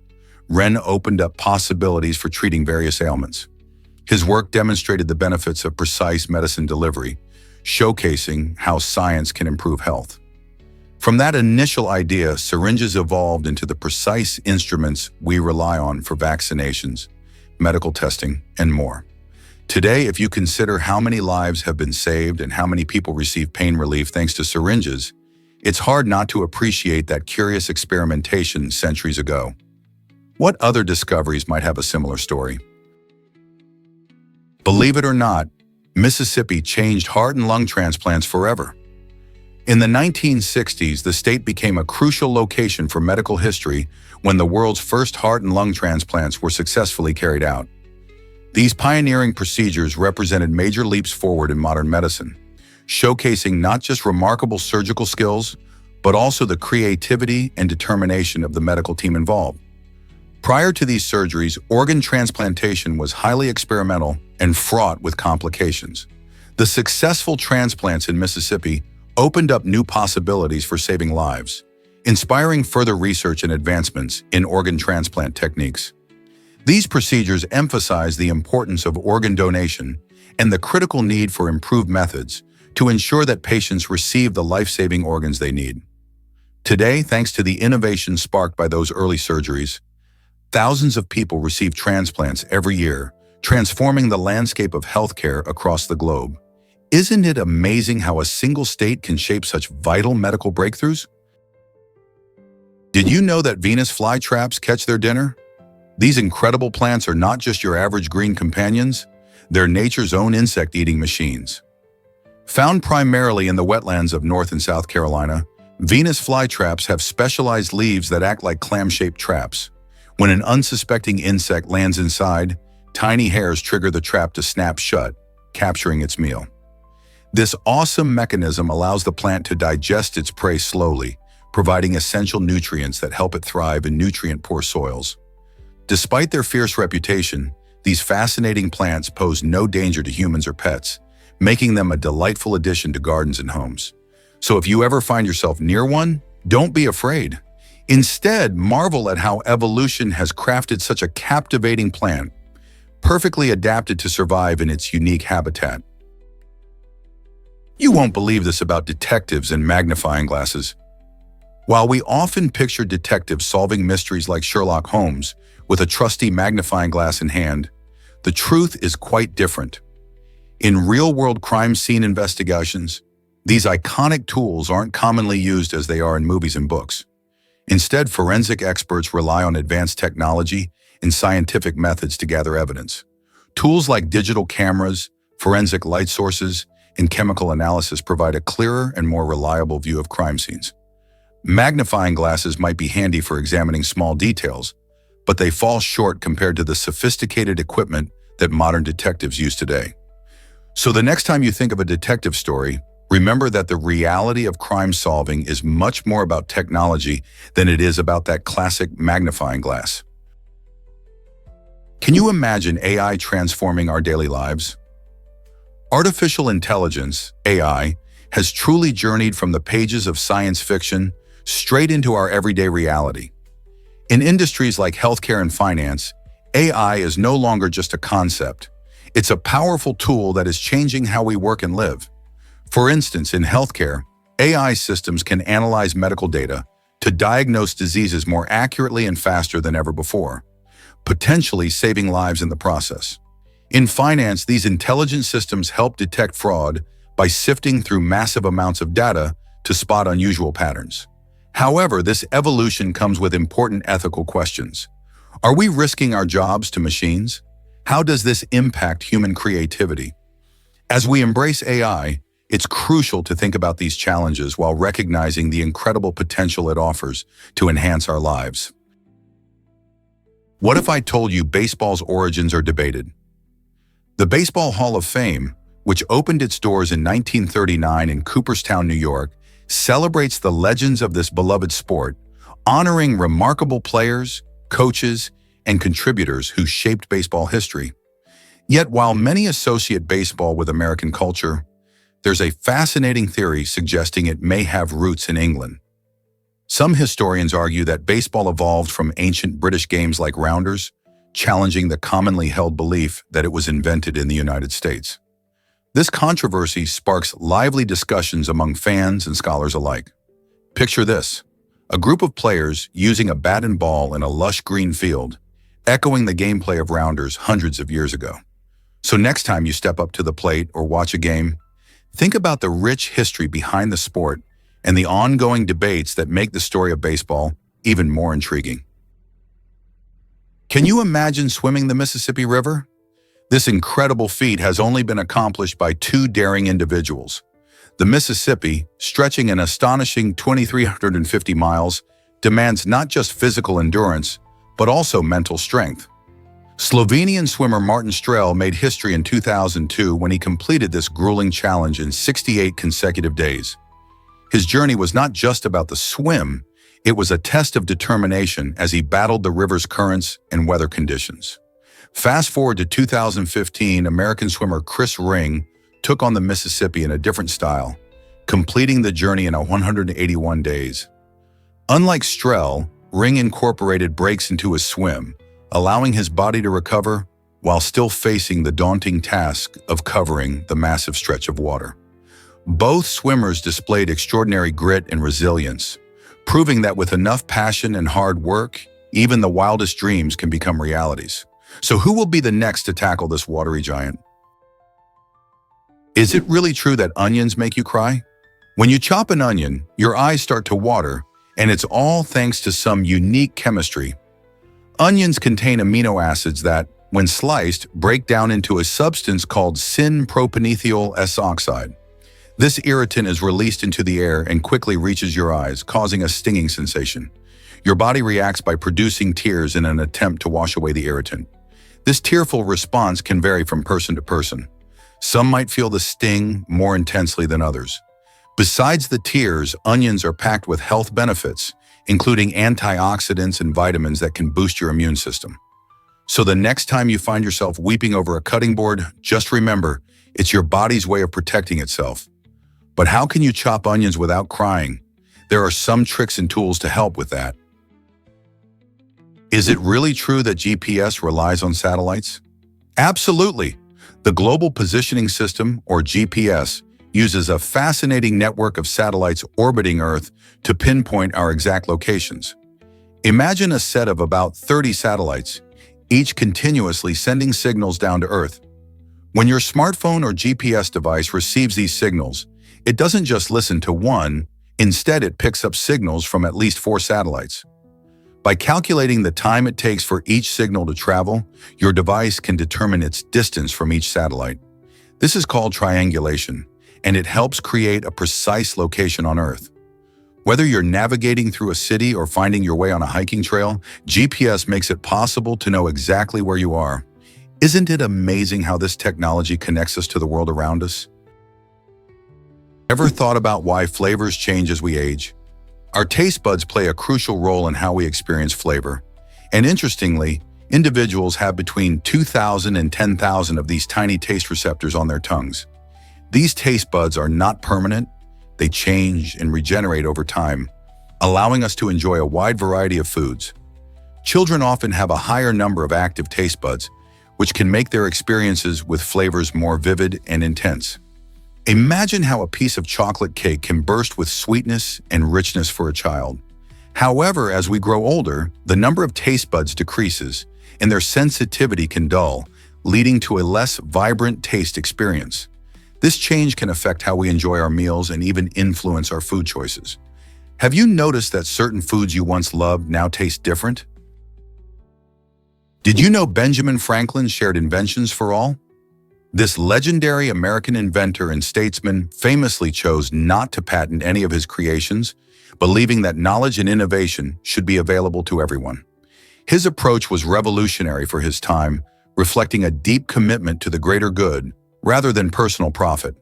Wren opened up possibilities for treating various ailments. His work demonstrated the benefits of precise medicine delivery, showcasing how science can improve health. From that initial idea, syringes evolved into the precise instruments we rely on for vaccinations, medical testing, and more. Today, if you consider how many lives have been saved and how many people receive pain relief thanks to syringes, it's hard not to appreciate that curious experimentation centuries ago. What other discoveries might have a similar story? Believe it or not, Mississippi changed heart and lung transplants forever. In the 1960s, the state became a crucial location for medical history when the world's first heart and lung transplants were successfully carried out. These pioneering procedures represented major leaps forward in modern medicine, showcasing not just remarkable surgical skills, but also the creativity and determination of the medical team involved. Prior to these surgeries, organ transplantation was highly experimental and fraught with complications. The successful transplants in Mississippi opened up new possibilities for saving lives, inspiring further research and advancements in organ transplant techniques. These procedures emphasize the importance of organ donation and the critical need for improved methods to ensure that patients receive the life-saving organs they need. Today, thanks to the innovation sparked by those early surgeries, thousands of people receive transplants every year, transforming the landscape of healthcare across the globe. Isn't it amazing how a single state can shape such vital medical breakthroughs? Did you know that Venus flytraps catch their dinner? These incredible plants are not just your average green companions, they're nature's own insect-eating machines. Found primarily in the wetlands of North and South Carolina, Venus flytraps have specialized leaves that act like clam-shaped traps. When an unsuspecting insect lands inside, tiny hairs trigger the trap to snap shut, capturing its meal. This awesome mechanism allows the plant to digest its prey slowly, providing essential nutrients that help it thrive in nutrient-poor soils. Despite their fierce reputation, these fascinating plants pose no danger to humans or pets, making them a delightful addition to gardens and homes. So if you ever find yourself near one, don't be afraid. Instead, marvel at how evolution has crafted such a captivating plant, perfectly adapted to survive in its unique habitat. You won't believe this about detectives and magnifying glasses. While we often picture detectives solving mysteries like Sherlock Holmes with a trusty magnifying glass in hand, the truth is quite different. In real-world crime scene investigations, these iconic tools aren't commonly used as they are in movies and books. Instead, forensic experts rely on advanced technology and scientific methods to gather evidence. Tools like digital cameras, forensic light sources, and chemical analysis provide a clearer and more reliable view of crime scenes. Magnifying glasses might be handy for examining small details, but they fall short compared to the sophisticated equipment that modern detectives use today. So the next time you think of a detective story, remember that the reality of crime solving is much more about technology than it is about that classic magnifying glass. Can you imagine AI transforming our daily lives? Artificial intelligence, AI, has truly journeyed from the pages of science fiction straight into our everyday reality. In industries like healthcare and finance, AI is no longer just a concept. It's a powerful tool that is changing how we work and live. For instance, in healthcare, AI systems can analyze medical data to diagnose diseases more accurately and faster than ever before, potentially saving lives in the process. In finance, these intelligent systems help detect fraud by sifting through massive amounts of data to spot unusual patterns. However, this evolution comes with important ethical questions. Are we risking our jobs to machines? How does this impact human creativity? As we embrace AI, it's crucial to think about these challenges while recognizing the incredible potential it offers to enhance our lives. What if I told you baseball's origins are debated? The Baseball Hall of Fame, which opened its doors in 1939 in Cooperstown, New York, celebrates the legends of this beloved sport, honoring remarkable players, coaches, and contributors who shaped baseball history. Yet while many associate baseball with American culture, there's a fascinating theory suggesting it may have roots in England. Some historians argue that baseball evolved from ancient British games like rounders, challenging the commonly held belief that it was invented in the United States. This controversy sparks lively discussions among fans and scholars alike. Picture this: a group of players using a bat and ball in a lush green field, echoing the gameplay of rounders hundreds of years ago. So next time you step up to the plate or watch a game, think about the rich history behind the sport and the ongoing debates that make the story of baseball even more intriguing. Can you imagine swimming the Mississippi River? This incredible feat has only been accomplished by two daring individuals. The Mississippi, stretching an astonishing 2,350 miles, demands not just physical endurance, but also mental strength. Slovenian swimmer Martin Strel made history in 2002 when he completed this grueling challenge in 68 consecutive days. His journey was not just about the swim, it was a test of determination as he battled the river's currents and weather conditions. Fast forward to 2015, American swimmer Chris Ring took on the Mississippi in a different style, completing the journey in 181 days. Unlike Strel, Ring incorporated breaks into his swim, allowing his body to recover while still facing the daunting task of covering the massive stretch of water. Both swimmers displayed extraordinary grit and resilience, proving that with enough passion and hard work, even the wildest dreams can become realities. So who will be the next to tackle this watery giant? Is it really true that onions make you cry? When you chop an onion, your eyes start to water, and it's all thanks to some unique chemistry. Onions contain amino acids that, when sliced, break down into a substance called syn-propanethiol S-oxide. This irritant is released into the air and quickly reaches your eyes, causing a stinging sensation. Your body reacts by producing tears in an attempt to wash away the irritant. This tearful response can vary from person to person. Some might feel the sting more intensely than others. Besides the tears, onions are packed with health benefits, including antioxidants and vitamins that can boost your immune system. So the next time you find yourself weeping over a cutting board, just remember, it's your body's way of protecting itself. But how can you chop onions without crying? There are some tricks and tools to help with that. Is it really true that GPS relies on satellites? Absolutely. The Global Positioning System, or GPS, uses a fascinating network of satellites orbiting Earth to pinpoint our exact locations. Imagine a set of about 30 satellites, each continuously sending signals down to Earth. When your smartphone or GPS device receives these signals, it doesn't just listen to one, instead it picks up signals from at least 4 satellites. By calculating the time it takes for each signal to travel, your device can determine its distance from each satellite. This is called triangulation, and it helps create a precise location on Earth. Whether you're navigating through a city or finding your way on a hiking trail, GPS makes it possible to know exactly where you are. Isn't it amazing how this technology connects us to the world around us? Ever thought about why flavors change as we age? Our taste buds play a crucial role in how we experience flavor. And interestingly, individuals have between 2,000 and 10,000 of these tiny taste receptors on their tongues. These taste buds are not permanent. They change and regenerate over time, allowing us to enjoy a wide variety of foods. Children often have a higher number of active taste buds, which can make their experiences with flavors more vivid and intense. Imagine how a piece of chocolate cake can burst with sweetness and richness for a child. However, as we grow older, the number of taste buds decreases, and their sensitivity can dull, leading to a less vibrant taste experience. This change can affect how we enjoy our meals and even influence our food choices. Have you noticed that certain foods you once loved now taste different? Did you know Benjamin Franklin shared inventions for all? This legendary American inventor and statesman famously chose not to patent any of his creations, believing that knowledge and innovation should be available to everyone. His approach was revolutionary for his time, reflecting a deep commitment to the greater good rather than personal profit.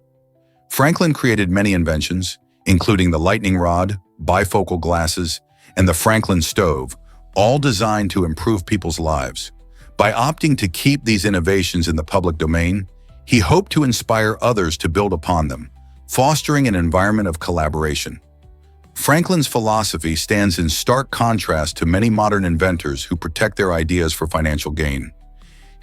Franklin created many inventions, including the lightning rod, bifocal glasses, and the Franklin stove, all designed to improve people's lives. By opting to keep these innovations in the public domain, he hoped to inspire others to build upon them, fostering an environment of collaboration. Franklin's philosophy stands in stark contrast to many modern inventors who protect their ideas for financial gain.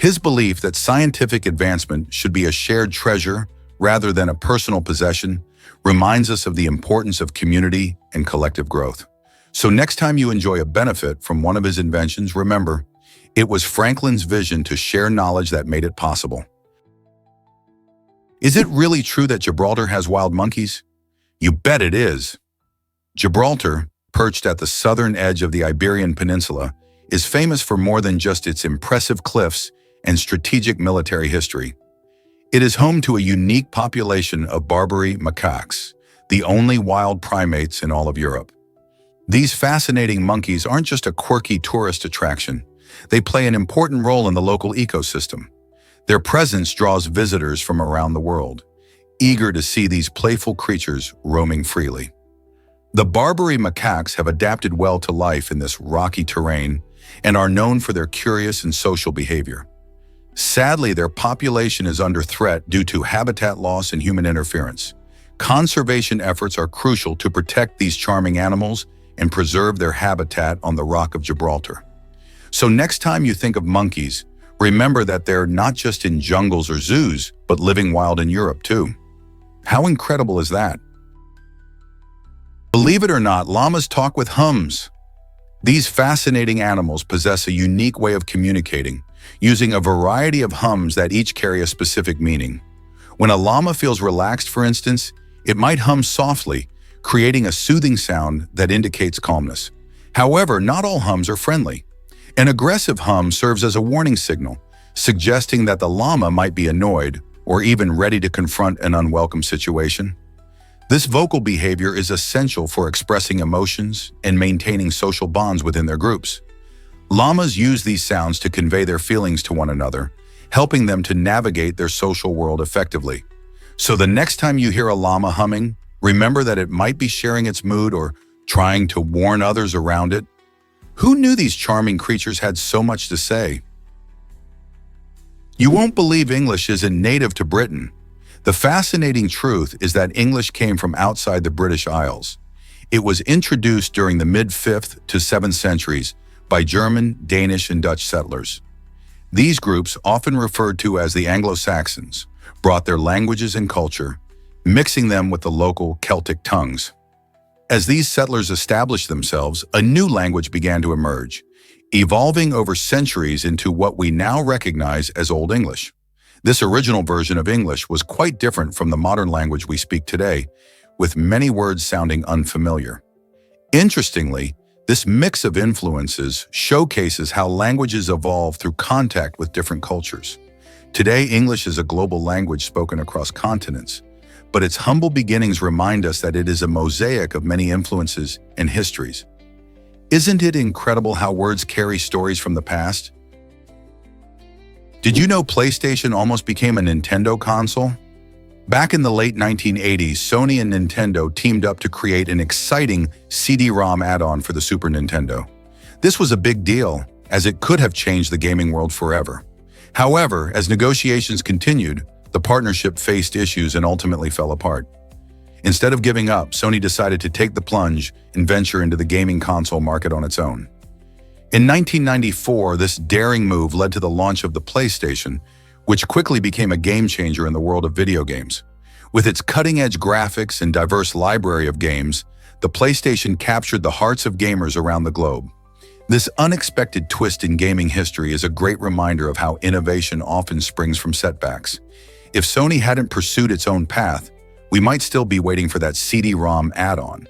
His belief that scientific advancement should be a shared treasure rather than a personal possession reminds us of the importance of community and collective growth. So next time you enjoy a benefit from one of his inventions, remember, it was Franklin's vision to share knowledge that made it possible. Is it really true that Gibraltar has wild monkeys? You bet it is. Gibraltar, perched at the southern edge of the Iberian Peninsula, is famous for more than just its impressive cliffs and strategic military history. It is home to a unique population of Barbary macaques, the only wild primates in all of Europe. These fascinating monkeys aren't just a quirky tourist attraction. They play an important role in the local ecosystem. Their presence draws visitors from around the world, eager to see these playful creatures roaming freely. The Barbary macaques have adapted well to life in this rocky terrain and are known for their curious and social behavior. Sadly, their population is under threat due to habitat loss and human interference. Conservation efforts are crucial to protect these charming animals and preserve their habitat on the Rock of Gibraltar. So next time you think of monkeys, remember that they're not just in jungles or zoos, but living wild in Europe too. How incredible is that? Believe it or not, llamas talk with hums. These fascinating animals possess a unique way of communicating, using a variety of hums that each carry a specific meaning. When a llama feels relaxed, for instance, it might hum softly, creating a soothing sound that indicates calmness. However, not all hums are friendly. An aggressive hum serves as a warning signal, suggesting that the llama might be annoyed or even ready to confront an unwelcome situation. This vocal behavior is essential for expressing emotions and maintaining social bonds within their groups. Llamas use these sounds to convey their feelings to one another, helping them to navigate their social world effectively. So the next time you hear a llama humming, remember that it might be sharing its mood or trying to warn others around it. Who knew these charming creatures had so much to say? You won't believe English isn't native to Britain. The fascinating truth is that English came from outside the British Isles. It was introduced during the mid-5th to 7th centuries by German, Danish, and Dutch settlers. These groups, often referred to as the Anglo-Saxons, brought their languages and culture, mixing them with the local Celtic tongues. As these settlers established themselves, a new language began to emerge, evolving over centuries into what we now recognize as Old English. This original version of English was quite different from the modern language we speak today, with many words sounding unfamiliar. Interestingly, this mix of influences showcases how languages evolve through contact with different cultures. Today, English is a global language spoken across continents, but its humble beginnings remind us that it is a mosaic of many influences and histories. Isn't it incredible how words carry stories from the past? Did you know PlayStation almost became a Nintendo console? Back in the late 1980s, Sony and Nintendo teamed up to create an exciting CD-ROM add-on for the Super Nintendo. This was a big deal, as it could have changed the gaming world forever. However, as negotiations continued, the partnership faced issues and ultimately fell apart. Instead of giving up, Sony decided to take the plunge and venture into the gaming console market on its own. In 1994, this daring move led to the launch of the PlayStation, which quickly became a game-changer in the world of video games. With its cutting-edge graphics and diverse library of games, the PlayStation captured the hearts of gamers around the globe. This unexpected twist in gaming history is a great reminder of how innovation often springs from setbacks. If Sony hadn't pursued its own path, we might still be waiting for that CD-ROM add-on.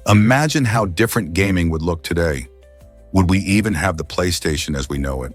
Imagine how different gaming would look today. Would we even have the PlayStation as we know it?